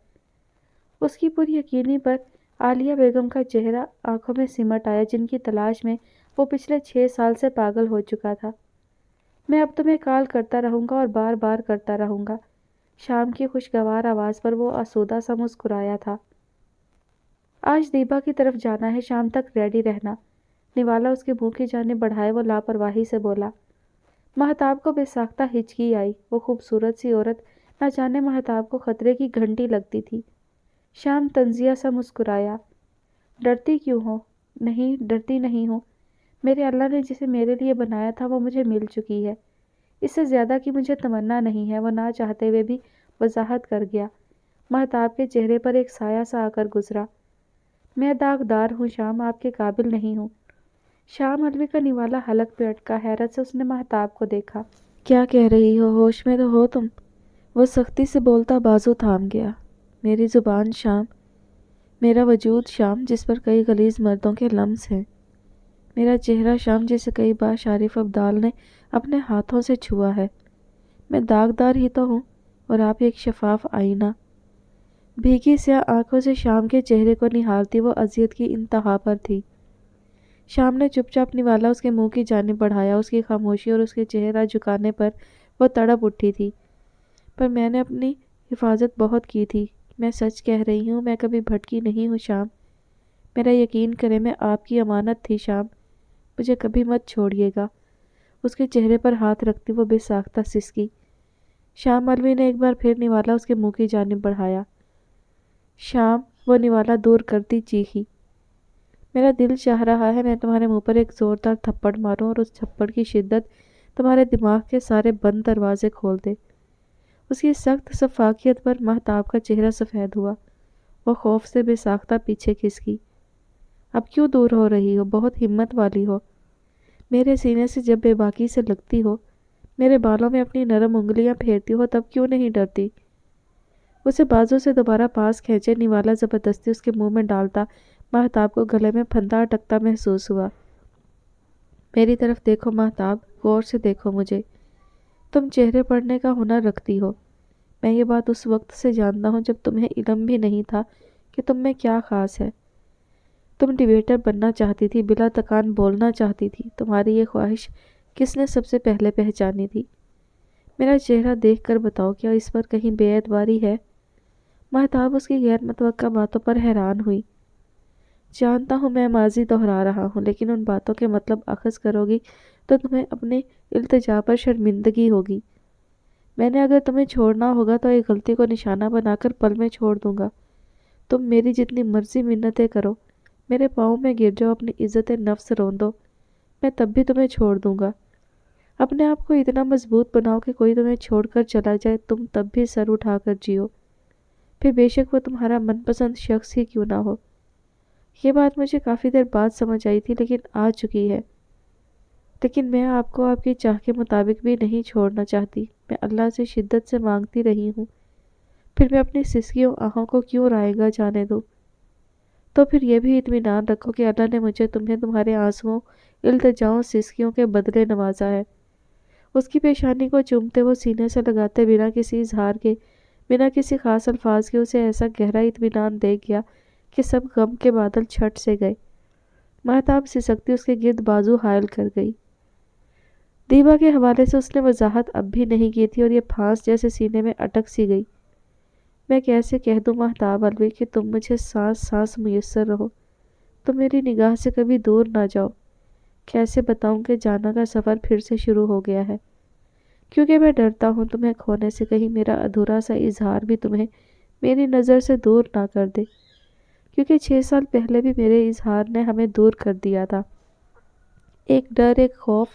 اس کی پر یقینی پر عالیہ بیگم کا چہرہ آنکھوں میں سمٹ آیا، جن کی تلاش میں وہ پچھلے 6 سال سے پاگل ہو چکا تھا۔ میں اب تمہیں کال کرتا رہوں گا اور بار بار کرتا رہوں گا۔ شام کی خوشگوار آواز پر وہ آسودہ سا مسکرایا تھا۔ آج دیبا کی طرف جانا ہے، شام تک ریڈی رہنا۔ نوالا اس کے منہ کی جانب بڑھائے وہ لاپرواہی سے بولا۔ مہتاب کو بے ساختہ ہچکی آئی۔ وہ خوبصورت سی عورت نہ جانے مہتاب کو خطرے کی گھنٹی لگتی تھی۔ شام طنزیہ سا مسکرایا۔ ڈرتی کیوں ہو؟ نہیں، ڈرتی نہیں ہوں۔ میرے اللہ نے جسے میرے لیے بنایا تھا وہ مجھے مل چکی ہے۔ اس سے زیادہ کی مجھے تمنا نہیں ہے، وہ نہ چاہتے ہوئے بھی وضاحت کر گیا۔ مہتاب کے چہرے پر ایک سایہ سا آ کر گزرا۔ میں داغدار ہوں شام، آپ کے قابل نہیں ہوں۔ شام الوی کا نوالا حلق پہ اٹکا۔ حیرت سے اس نے مہتاب کو دیکھا۔ کیا کہہ رہی ہو؟ ہوش میں تو ہو تم؟ وہ سختی سے بولتا بازو تھام گیا۔ میری زبان شام، میرا وجود شام جس پر کئی غلیظ مردوں کے لمس ہیں، میرا چہرہ شام جسے کئی بار شارف ابدال نے اپنے ہاتھوں سے چھوا ہے۔ میں داغدار ہی تو ہوں، اور آپ ایک شفاف آئینہ۔ بھیگی سیاہ آنکھوں سے شام کے چہرے کو نہارتی وہ اذیت کی انتہا پر تھی۔ شام نے چپ چاپ نوالا اس کے منہ کی جانب بڑھایا۔ اس کی خاموشی اور اس کے چہرہ جھکانے پر وہ تڑپ اٹھی تھی۔ پر میں نے اپنی حفاظت بہت کی تھی، میں سچ کہہ رہی ہوں، میں کبھی بھٹکی نہیں ہوں شام۔ میرا یقین کریں، میں آپ کی امانت تھی شام، مجھے کبھی مت چھوڑیے گا۔ اس کے چہرے پر ہاتھ رکھتی وہ بے ساختہ سسکی۔ شام الوی نے ایک بار پھر نوالا اس کے منہ کی جانب بڑھایا۔ شام، وہ نوالا دور کرتی چیخی۔ میرا دل چاہ رہا ہے میں تمہارے منہ پر ایک زوردار تھپڑ ماروں اور اس تھپڑ کی شدت تمہارے دماغ کے سارے بند دروازے کھول دے۔ اس کی سخت شفافیت پر مہتاب کا چہرہ سفید ہوا۔ وہ خوف سے بے ساختہ پیچھے کھسکی۔ اب کیوں دور ہو رہی ہو؟ بہت ہمت والی ہو۔ میرے سینے سے جب بے باکی سے لگتی ہو، میرے بالوں میں اپنی نرم انگلیاں پھیرتی ہو، تب کیوں نہیں ڈرتی؟ اسے بازو سے دوبارہ پاس کھینچے نوالا زبردستی اس کے منہ میں ڈالتا مہتاب کو گلے میں پھندا اٹکتا محسوس ہوا۔ میری طرف دیکھو مہتاب، غور سے دیکھو مجھے۔ تم چہرے پڑھنے کا ہنر رکھتی ہو۔ میں یہ بات اس وقت سے جانتا ہوں جب تمہیں علم بھی نہیں تھا کہ تم میں کیا خاص ہے۔ تم ڈیبیٹر بننا چاہتی تھی، بلا تکان بولنا چاہتی تھی۔ تمہاری یہ خواہش کس نے سب سے پہلے پہچانی تھی؟ میرا چہرہ دیکھ کر بتاؤ، کیا اس پر کہیں بے اعتباری ہے؟ مہتاب اس کی غیر متوقع باتوں پر حیران ہوئی۔ جانتا ہوں میں ماضی دہرا رہا ہوں، لیکن ان باتوں کے مطلب اخذ کرو گی تو تمہیں اپنے التجا پر شرمندگی ہوگی۔ میں نے اگر تمہیں چھوڑنا ہوگا تو ایک غلطی کو نشانہ بنا کر پل میں چھوڑ دوں گا۔ تم میری جتنی مرضی منتیں کرو، میرے پاؤں میں گر جاؤ، اپنی عزت نفس روندو، میں تب بھی تمہیں چھوڑ دوں گا۔ اپنے آپ کو اتنا مضبوط بناؤ کہ کوئی تمہیں چھوڑ کر چلا جائے، تم تب بھی سر اٹھا کر جیو، پھر بے شک وہ تمہارا من پسند شخص ہی کیوں نہ ہو۔ یہ بات مجھے کافی دیر بعد سمجھ آئی تھی، لیکن آ چکی ہے۔ لیکن میں آپ کو آپ کی چاہ کے مطابق بھی نہیں چھوڑنا چاہتی۔ میں اللہ سے شدت سے مانگتی رہی ہوں، پھر میں اپنی سسکیوں آہوں کو کیوں رائے گا جانے دوں؟ تو پھر یہ بھی اطمینان رکھو کہ اللہ نے مجھے تمہیں تمہارے آنسوؤں، التجاؤں، سسکیوں کے بدلے نوازا ہے۔ اس کی پیشانی کو چومتے وہ سینے سے لگاتے بنا کسی اظہار کے، بنا کسی خاص الفاظ کے اسے ایسا گہرا اطمینان دے گیا کہ سب غم کے بادل چھٹ سے گئے۔ مہتاب سسکتی اس کے گرد بازو حائل کر گئی۔ دیبا کے حوالے سے اس نے وضاحت اب بھی نہیں کی تھی اور یہ پھانس جیسے سینے میں اٹک سی گئی۔ میں کیسے کہہ دوں مہتاب الوی کہ تم مجھے سانس سانس میسر رہو، تم میری نگاہ سے کبھی دور نہ جاؤ۔ کیسے بتاؤں کہ جانا کا سفر پھر سے شروع ہو گیا ہے، کیونکہ میں ڈرتا ہوں تمہیں کھونے سے کہیں میرا ادھورا سا اظہار بھی تمہیں میری نظر سے دور نہ کر دے، کیونکہ 6 سال پہلے بھی میرے اظہار نے ہمیں دور کر دیا تھا۔ ایک ڈر، ایک خوف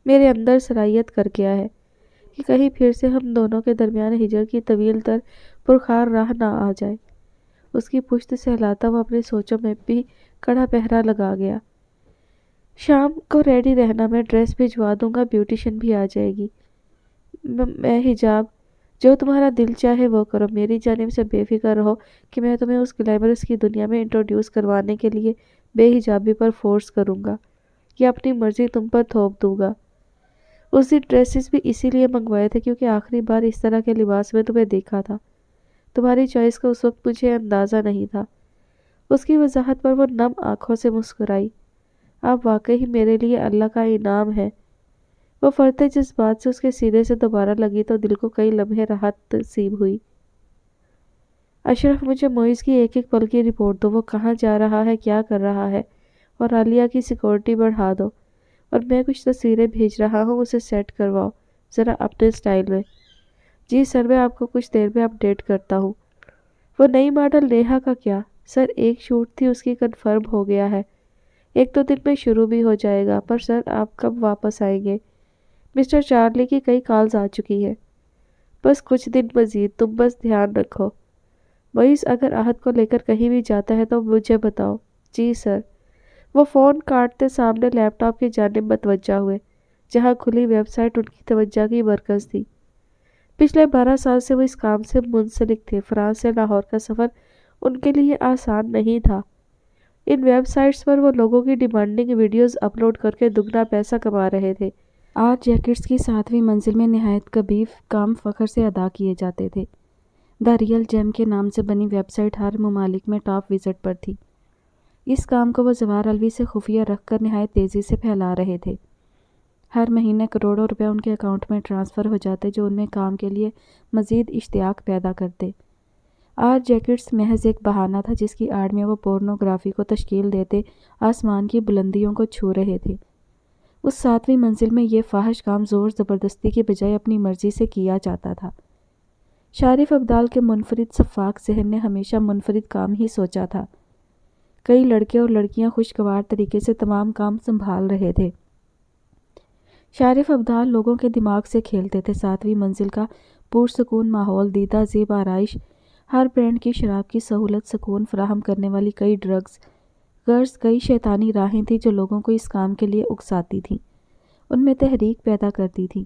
میرے اندر سرایت کر گیا ہے کہ کہیں پھر سے ہم دونوں کے درمیان ہجر کی طویل تر پرخار راہ نہ آ جائے۔ اس کی پشت سے ہلاتا وہ اپنی سوچوں میں بھی کڑا پہرا لگا گیا۔ شام کو ریڈی رہنا، میں ڈریس بھجوا دوں گا، بیوٹیشن بھی آ جائے گی۔ میں حجاب، جو تمہارا دل چاہے وہ کرو، میری جانب سے بے فکر رہو کہ میں تمہیں اس گلیمرس کی دنیا میں انٹروڈیوس کروانے کے لیے بے حجابی پر فورس کروں گا یا اپنی مرضی تم پر تھوپ دوں گا۔ اس دن ڈریسز بھی اسی لیے منگوائے تھے کیونکہ آخری بار اس طرح کے لباس میں تمہیں دیکھا تھا۔ تمہاری چوائس کا اس وقت مجھے اندازہ نہیں تھا۔ اس کی وضاحت پر وہ نم آنکھوں سے مسکرائی۔ آپ واقعی میرے لیے اللہ کا انعام ہے۔ وہ فرتے جذبات سے اس کے سینے سے دوبارہ لگی تو دل کو کئی لمحے راحت نصیب ہوئی۔ اشرف، مجھے معیز کی ایک ایک پل کی رپورٹ دو، وہ کہاں جا رہا ہے، کیا کر رہا ہے، اور عالیہ کی سیکورٹی بڑھا دو، اور میں کچھ تصویریں بھیج رہا ہوں، اسے سیٹ کرواؤ ذرا اپنے سٹائل میں۔ جی سر، میں آپ کو کچھ دیر میں اپڈیٹ کرتا ہوں۔ وہ نئی ماڈل نیہا کا کیا؟ سر، ایک شوٹ تھی اس کی کنفرم ہو گیا ہے، 1-2 دن میں شروع بھی ہو جائے گا، پر سر آپ کب واپس آئیں گے؟ مسٹر چارلی کی کئی کالز آ چکی ہیں۔ بس کچھ دن مزید، تم بس دھیان رکھو۔ معیز اگر احد کو لے کر کہیں بھی جاتا ہے تو مجھے بتاؤ۔ جی سر۔ وہ فون کاٹتے سامنے لیپ ٹاپ کی جانب متوجہ ہوئے، جہاں کھلی ویب سائٹ ان کی توجہ کی مرکز تھی۔ پچھلے 12 سال سے وہ اس کام سے منسلک تھے۔ فرانس سے لاہور کا سفر ان کے لیے آسان نہیں تھا۔ ان ویب سائٹس پر وہ لوگوں کی ڈیمانڈنگ ویڈیوز اپلوڈ کر کے دگنا پیسہ کما رہے تھے۔ آرٹ جیکٹس کی 7ویں منزل میں نہایت کبیف کام فخر سے ادا کیے جاتے تھے۔ دا ریئل جیم کے نام سے بنی ویب سائٹ ہر ممالک میں ٹاپ وزٹ پر تھی۔ اس کام کو وہ زوار الوی سے خفیہ رکھ کر نہایت تیزی سے پھیلا رہے تھے۔ ہر مہینے کروڑوں روپے ان کے اکاؤنٹ میں ٹرانسفر ہو جاتے جو ان میں کام کے لیے مزید اشتیاق پیدا کرتے۔ آرٹ جیکٹس محض ایک بہانہ تھا جس کی آڑ میں وہ پورنوگرافی کو تشکیل دیتے آسمان کی بلندیوں کو چھو رہے تھے۔ اس 7ویں منزل میں یہ فاحش کام زور زبردستی کے بجائے اپنی مرضی سے کیا جاتا تھا۔ شارف ابدال کے منفرد شفاق ذہن نے ہمیشہ منفرد کام ہی سوچا تھا۔ کئی لڑکے اور لڑکیاں خوشگوار طریقے سے تمام کام سنبھال رہے تھے۔ شارف ابدال لوگوں کے دماغ سے کھیلتے تھے۔ 7ویں منزل کا پرسکون ماحول، دیدہ زیب آرائش، ہر برانڈ کی شراب کی سہولت، سکون فراہم کرنے والی کئی ڈرگز، غرض کئی شیطانی راہیں تھیں جو لوگوں کو اس کام کے لیے اکساتی تھیں، ان میں تحریک پیدا کرتی تھیں۔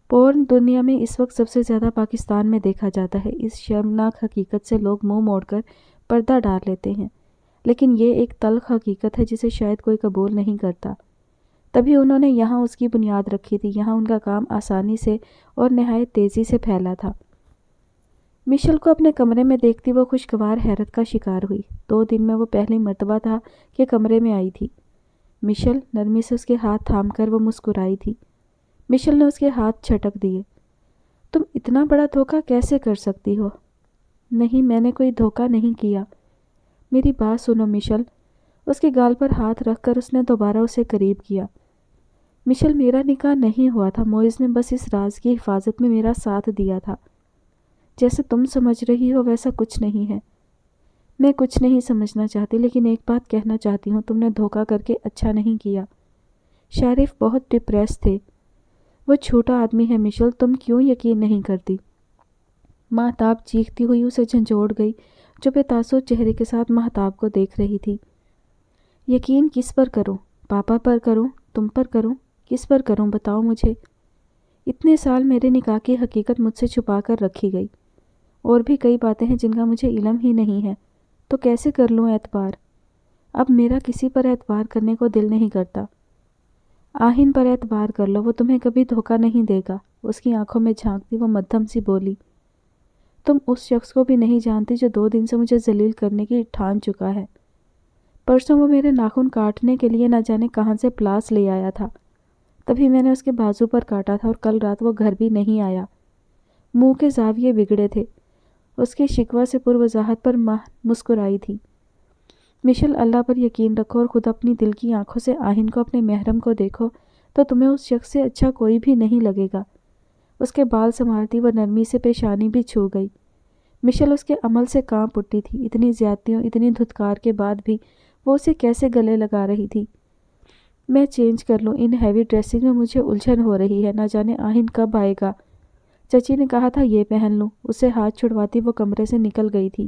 پورن دنیا میں اس وقت سب سے زیادہ پاکستان میں دیکھا جاتا ہے۔ اس شرمناک حقیقت سے لوگ منہ موڑ کر پردہ ڈال لیتے ہیں، لیکن یہ ایک تلخ حقیقت ہے جسے شاید کوئی قبول نہیں کرتا۔ تبھی انہوں نے یہاں اس کی بنیاد رکھی تھی۔ یہاں ان کا کام آسانی سے اور نہایت تیزی سے پھیلا تھا۔ مشل کو اپنے کمرے میں دیکھتی وہ خوشگوار حیرت کا شکار ہوئی۔ 2 دن میں وہ پہلی مرتبہ تھا کہ کمرے میں آئی تھی۔ مشل، نرمی سے اس کے ہاتھ تھام کر وہ مسکرائی تھی۔ مشل نے اس کے ہاتھ جھٹک دیے۔ تم اتنا بڑا دھوکہ کیسے کر سکتی ہو؟ نہیں، میں نے کوئی دھوکہ نہیں کیا۔ میری بات سنو مشل۔ اس کے گال پر ہاتھ رکھ کر اس نے دوبارہ اسے قریب کیا۔ مشل، میرا نکاح نہیں ہوا تھا، معیز نے بس اس راز کی حفاظت میں میرا ساتھ دیا تھا۔ جیسے تم سمجھ رہی ہو ویسا کچھ نہیں ہے۔ میں کچھ نہیں سمجھنا چاہتی، لیکن ایک بات کہنا چاہتی ہوں، تم نے دھوکہ کر کے اچھا نہیں کیا۔ شارف بہت ڈپریس تھے۔ وہ چھوٹا آدمی ہے مشل، تم کیوں یقین نہیں کرتی؟ مہتاب چیختی ہوئی اسے جھنجھوڑ گئی، جو بے تاثر چہرے کے ساتھ مہتاب کو دیکھ رہی تھی۔ یقین کس پر کروں؟ پاپا پر کروں؟ تم پر کروں؟ کس پر کروں بتاؤ مجھے۔ اتنے سال میرے نکاح کی حقیقت مجھ سے چھپا کر رکھی گئی، اور بھی کئی باتیں ہیں جن کا مجھے علم ہی نہیں ہے، تو کیسے کر لوں اعتبار؟ اب میرا کسی پر اعتبار کرنے کو دل نہیں کرتا۔ آہن پر اعتبار کر لو، وہ تمہیں کبھی دھوکہ نہیں دے گا۔ اس کی آنکھوں میں جھانکتی وہ مدھم سی بولی۔ تم اس شخص کو بھی نہیں جانتی جو 2 دن سے مجھے ذلیل کرنے کی ٹھان چکا ہے۔ پرسوں وہ میرے ناخن کاٹنے کے لیے نہ جانے کہاں سے پلاس لے آیا تھا، تبھی میں نے اس کے بازو پر کاٹا تھا، اور کل رات وہ گھر بھی نہیں آیا۔ منہ کے زاویے بگڑے تھے۔ اس کی شکوہ سے پر وضاحت پر مسکرائی تھی۔ مشل، اللہ پر یقین رکھو اور خود اپنی دل کی آنکھوں سے آہن کو، اپنے محرم کو دیکھو تو تمہیں اس شخص سے اچھا کوئی بھی نہیں لگے گا۔ اس کے بال سنوارتی وہ نرمی سے پیشانی بھی چھو گئی۔ مشل اس کے عمل سے کانپ اٹھی تھی۔ اتنی زیادتیوں، اتنی دھتکار کے بعد بھی وہ اسے کیسے گلے لگا رہی تھی۔ میں چینج کر لوں، ان ہیوی ڈریسنگ میں مجھے الجھن ہو رہی ہے، نہ جانے آہن کب آئے گا۔ چچی نے کہا تھا یہ پہن لوں۔ اسے ہاتھ چھڑواتی وہ کمرے سے نکل گئی تھی۔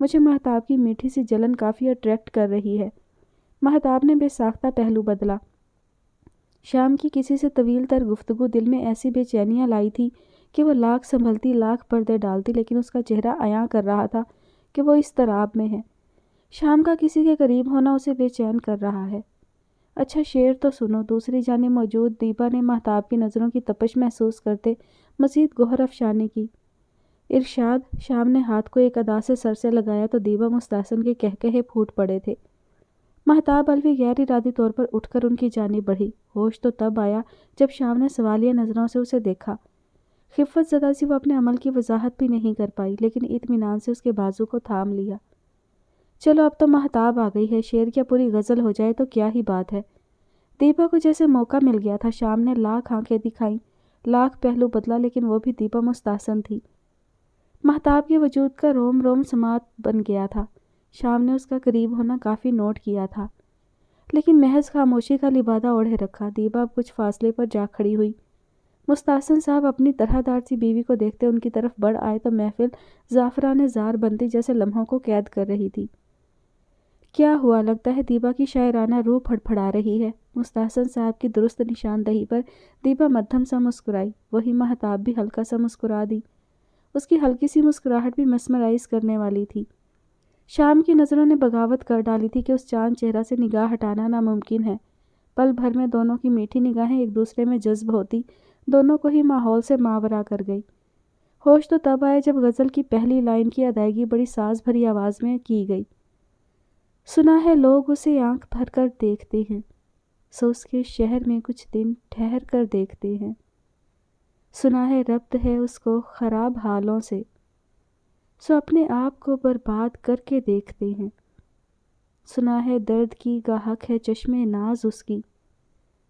مجھے مہتاب کی میٹھی سی جلن کافی اٹریکٹ کر رہی ہے۔ مہتاب نے بے ساختہ پہلو بدلا۔ شام کی کسی سے طویل تر گفتگو دل میں ایسی بے چینیاں لائی تھی کہ وہ لاکھ سنبھلتی لاکھ پردے ڈالتی، لیکن اس کا چہرہ عیاں کر رہا تھا کہ وہ اضطراب میں ہے۔ شام کا کسی کے قریب ہونا اسے بے چین کر رہا ہے۔ اچھا شعر تو سنو۔ دوسری جانب موجود دیپا نے مہتاب کی نظروں کی تپش محسوس کرتے مزید گوہر افشانی کی۔ ارشاد۔ شام نے ہاتھ کو ایک ادا سے سر سے لگایا تو دیپا مستحسن کے کہکہے پھوٹ پڑے تھے۔ مہتاب الوی غیر ارادی طور پر اٹھ کر ان کی جانب بڑھی۔ ہوش تو تب آیا جب شام نے سوالیہ نظروں سے اسے دیکھا۔ خفت زدہ سی وہ اپنے عمل کی وضاحت بھی نہیں کر پائی، لیکن اطمینان سے اس کے بازو کو تھام لیا۔ چلو اب تو مہتاب آ گئی ہے، شعر کیا پوری غزل ہو جائے تو کیا ہی بات ہے۔ دیپا کو جیسے موقع مل گیا تھا۔ شام نے لاکھ آنکھیں دکھائیں، لاکھ پہلو بدلا، لیکن وہ بھی دیپا مستحسن تھی۔ مہتاب کے وجود کا روم روم سماعت بن گیا تھا۔ شام نے اس کا قریب ہونا کافی نوٹ کیا تھا، لیکن محض خاموشی کا لبادہ اوڑھے رکھا۔ دیپا اب کچھ فاصلے پر جا کھڑی ہوئی۔ مستحسن صاحب اپنی طرح دار سی بیوی کو دیکھتے ان کی طرف بڑھ آئے تو محفل زعفران زار بنتی جیسے لمحوں کو قید کر رہی تھی۔ کیا ہوا؟ لگتا ہے دیپا کی شاعرانہ روح پھڑپھڑا رہی ہے۔ مستحسن صاحب کی درست نشاندہی پر دیپا مدھم سا مسکرائی۔ وہی مہتاب بھی ہلکا سا مسکرا دی۔ اس کی ہلکی سی مسکراہٹ بھی مسمرائز کرنے والی تھی۔ شام کی نظروں نے بغاوت کر ڈالی تھی کہ اس چاند چہرہ سے نگاہ ہٹانا ناممکن ہے۔ پل بھر میں دونوں کی میٹھی نگاہیں ایک دوسرے میں جذب ہوتی دونوں کو ہی ماحول سے ماورا کر گئی۔ ہوش تو تب آئے جب غزل کی پہلی لائن کی ادائیگی بڑی ساز بھری آواز میں کی گئی۔ سنا ہے لوگ اسے آنکھ بھر کر دیکھتے ہیں، سو اس کے شہر میں کچھ دن ٹھہر کر دیکھتے ہیں۔ سنا ہے ربط ہے اس کو خراب حالوں سے، سو اپنے آپ کو برباد کر کے دیکھتے ہیں۔ سنا ہے درد کی گاہک ہے چشم ناز اس کی،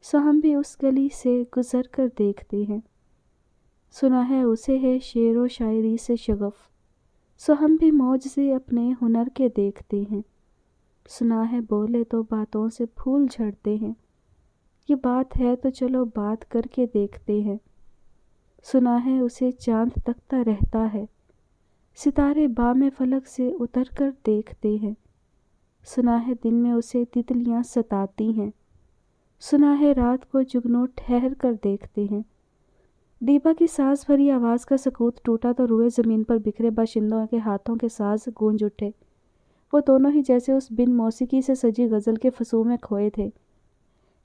سو ہم بھی اس گلی سے گزر کر دیکھتے ہیں۔ سنا ہے اسے ہے شعر و شاعری سے شغف، سو ہم بھی معجزے اپنے ہنر کے دیکھتے ہیں۔ سنا ہے بولے تو باتوں سے پھول جھڑتے ہیں، یہ بات ہے تو چلو بات کر کے دیکھتے ہیں۔ سنا ہے اسے چاند تکتا رہتا ہے، ستارے بام فلک سے اتر کر دیکھتے ہیں۔ سنا ہے دن میں اسے تتلیاں ستاتی ہیں، سنا ہے رات کو جگنو ٹھہر کر دیکھتے ہیں۔ دیپا کی ساز بھری آواز کا سکوت ٹوٹا تو روئے زمین پر بکھرے باشندوں کے ہاتھوں کے ساز گونج اٹھے۔ وہ دونوں ہی جیسے اس بن موسیقی سے سجی غزل کے فصوں میں کھوئے تھے۔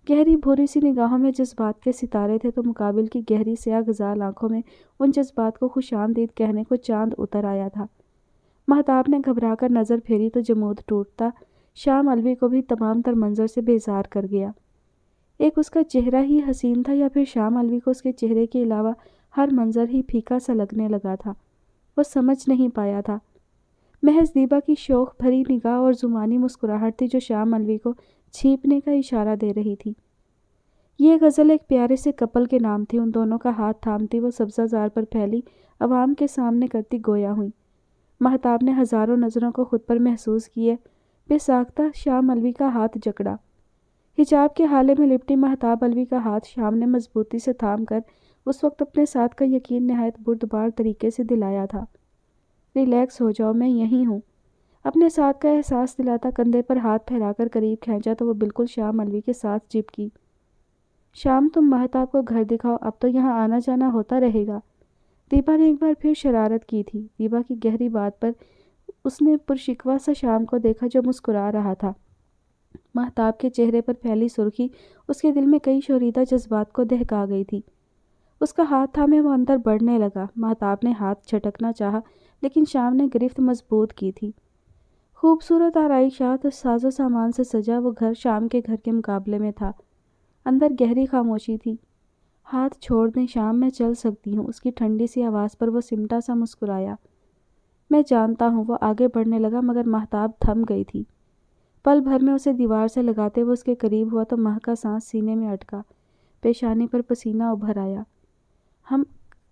گہری بھوری سی نگاہوں میں جذبات کے ستارے تھے تو مقابل کی گہری سیاہ غزال آنکھوں میں ان جذبات کو خوش آمدید کہنے کو چاند اتر آیا تھا۔ مہتاب نے گھبرا کر نظر پھیری تو جمود ٹوٹتا شام الوی کو بھی تمام تر منظر سے بیزار کر گیا۔ ایک اس کا چہرہ ہی حسین تھا یا پھر شام الوی کو اس کے چہرے کے علاوہ ہر منظر ہی پھیکا سا لگنے لگا تھا۔ وہ سمجھ نہیں پایا تھا۔ محض دیپا کی شوق بھری نگاہ اور زمانی مسکراہٹ تھی جو شام الوی کو چھینپنے کا اشارہ دے رہی تھی۔ یہ غزل ایک پیارے سے کپل کے نام تھی۔ ان دونوں کا ہاتھ تھامتی وہ سبزہ زار پر پھیلی عوام کے سامنے کرتی گویا ہوئی۔ مہتاب نے ہزاروں نظروں کو خود پر محسوس کیے بے ساختہ شام الوی کا ہاتھ جکڑا۔ حجاب کے حالے میں لپٹی مہتاب الوی کا ہاتھ شام نے مضبوطی سے تھام کر اس وقت اپنے ساتھ کا یقین نہایت بردبار طریقے سے دلایا تھا۔ ریلیکس ہو جاؤ، میں یہیں ہوں۔ اپنے ساتھ کا احساس دلاتا کندھے پر ہاتھ پھیلا کر قریب کھینچا تو وہ بالکل شام الوی کے ساتھ چپکی۔ شام تم مہتاب کو گھر دکھاؤ، اب تو یہاں آنا جانا ہوتا رہے گا۔ دیپا نے ایک بار پھر شرارت کی تھی۔ دیپا کی گہری بات پر اس نے پرشکوہ سا شام کو دیکھا جو مسکرا رہا تھا۔ مہتاب کے چہرے پر پھیلی سرخی اس کے دل میں کئی شوریدہ جذبات کو دہکا گئی تھی۔ اس کا ہاتھ تھامے وہ اندر بڑھنے لگا۔ مہتاب نے ہاتھ جھٹکنا چاہا لیکن شام نے گرفت مضبوط کی تھی۔ خوبصورت آرائشات اور ساز و سامان سے سجا وہ گھر شام کے گھر کے مقابلے میں تھا۔ اندر گہری خاموشی تھی۔ ہاتھ چھوڑ دیں شام، میں چل سکتی ہوں۔ اس کی ٹھنڈی سی آواز پر وہ سمٹا سا مسکرایا۔ میں جانتا ہوں۔ وہ آگے بڑھنے لگا مگر مہتاب تھم گئی تھی۔ پل بھر میں اسے دیوار سے لگاتے وہ اس کے قریب ہوا تو مہک کا سانس سینے میں اٹکا، پیشانی پر پسینہ ابھر آیا۔ ہم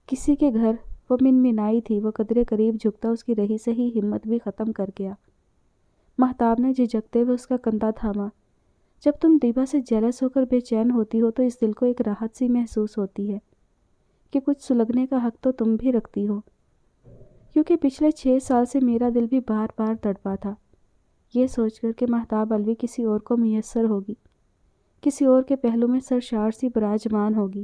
کسی کے گھر، وہ منمنائی تھی۔ وہ قدرے قریب جھکتا اس کی رہی سہی ہمت بھی ختم کر گیا۔ مہتاب نے جھجکتے ہوئے اس کا کندھا تھاما۔ جب تم دیپا سے جیلس ہو کر بے چین ہوتی ہو تو اس دل کو ایک راحت سی محسوس ہوتی ہے کہ کچھ سلگنے کا حق تو تم بھی رکھتی ہو۔ کیونکہ پچھلے 6 سال سے میرا دل بھی بار بار تڑپا تھا، یہ سوچ کر کہ مہتاب الوی کسی اور کو میسر ہوگی، کسی اور کے پہلو میں سرشار سی براجمان ہوگی۔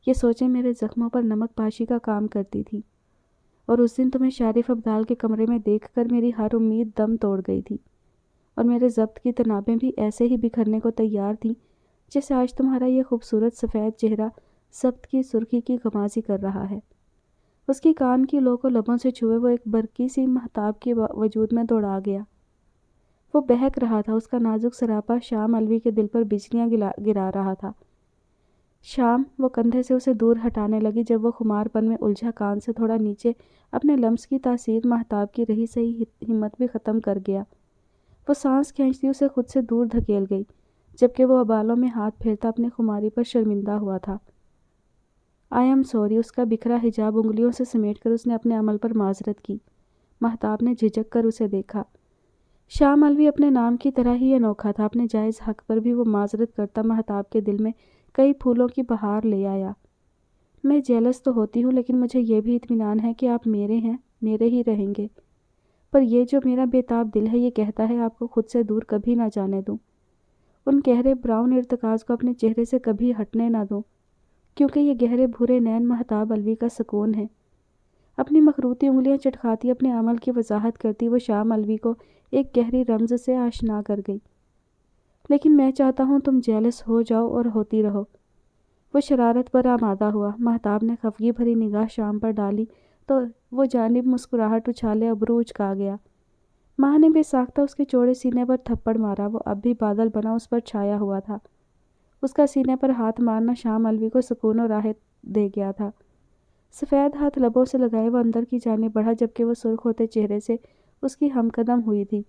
یہ سوچیں میرے زخموں پر نمک پاشی کا کام کرتی تھی، اور اس دن تمہیں شارف ابدال کے کمرے میں دیکھ کر میری ہر امید دم توڑ گئی تھی، اور میرے ضبط کی تنابیں بھی ایسے ہی بکھرنے کو تیار تھیں جیسے آج تمہارا یہ خوبصورت سفید چہرہ ضبط کی سرخی کی غمازی کر رہا ہے۔ اس کی کان کی لو کو لبوں سے چھوئے وہ ایک برقی سی مہتاب کے وجود میں دوڑا گیا۔ وہ بہک رہا تھا، اس کا نازک سراپا شام الوی کے دل پر بجلیاں گرا رہا تھا۔ شام، وہ کندھے سے اسے دور ہٹانے لگی جب وہ خمار پن میں الجھا کان سے تھوڑا نیچے اپنے لمس کی تاثیر مہتاب کی رہی سہی ہمت بھی ختم کر گیا۔ وہ سانس کھینچتی اسے خود سے دور دھکیل گئی، جبکہ وہ ابالوں میں ہاتھ پھیرتا اپنے خماری پر شرمندہ ہوا تھا۔ آئی ایم سوری، اس کا بکھرا حجاب انگلیوں سے سمیٹ کر اس نے اپنے عمل پر معذرت کی۔ مہتاب نے جھجک کر اسے دیکھا۔ شام الوی اپنے نام کی طرح ہی انوکھا تھا، اپنے جائز حق پر بھی وہ معذرت کرتا مہتاب کے دل میں کئی پھولوں کی بہار لے آیا۔ میں جیلس تو ہوتی ہوں، لیکن مجھے یہ بھی اطمینان ہے کہ آپ میرے ہیں، میرے ہی رہیں گے۔ پر یہ جو میرا بےتاب دل ہے یہ کہتا ہے آپ کو خود سے دور کبھی نہ جانے دوں، ان گہرے براؤن ارتکاز کو اپنے چہرے سے کبھی ہٹنے نہ دوں، کیونکہ یہ گہرے بھورے نین مہتاب الوی کا سکون ہے۔ اپنی مخروطی انگلیاں چٹکھاتی اپنے عمل کی وضاحت کرتی وہ شام الوی کو ایک گہری رمز سے آشنا کر گئی۔ لیکن میں چاہتا ہوں تم جیلس ہو جاؤ اور ہوتی رہو۔ وہ شرارت پر آمادہ ہوا۔ مہتاب نے خفگی بھری نگاہ شام پر ڈالی تو وہ جانب مسکراہٹ اچھالے ابرو اچکا گیا۔ ماں نے بے ساختہ اس کے چوڑے سینے پر تھپڑ مارا، وہ اب بھی بادل بنا اس پر چھایا ہوا تھا۔ اس کا سینے پر ہاتھ مارنا شام الوی کو سکون و راحت دے گیا تھا۔ سفید ہاتھ لبوں سے لگائے وہ اندر کی جانب بڑھا، جبکہ وہ سرخ ہوتے چہرے سے اس کی ہم قدم ہوئی تھی۔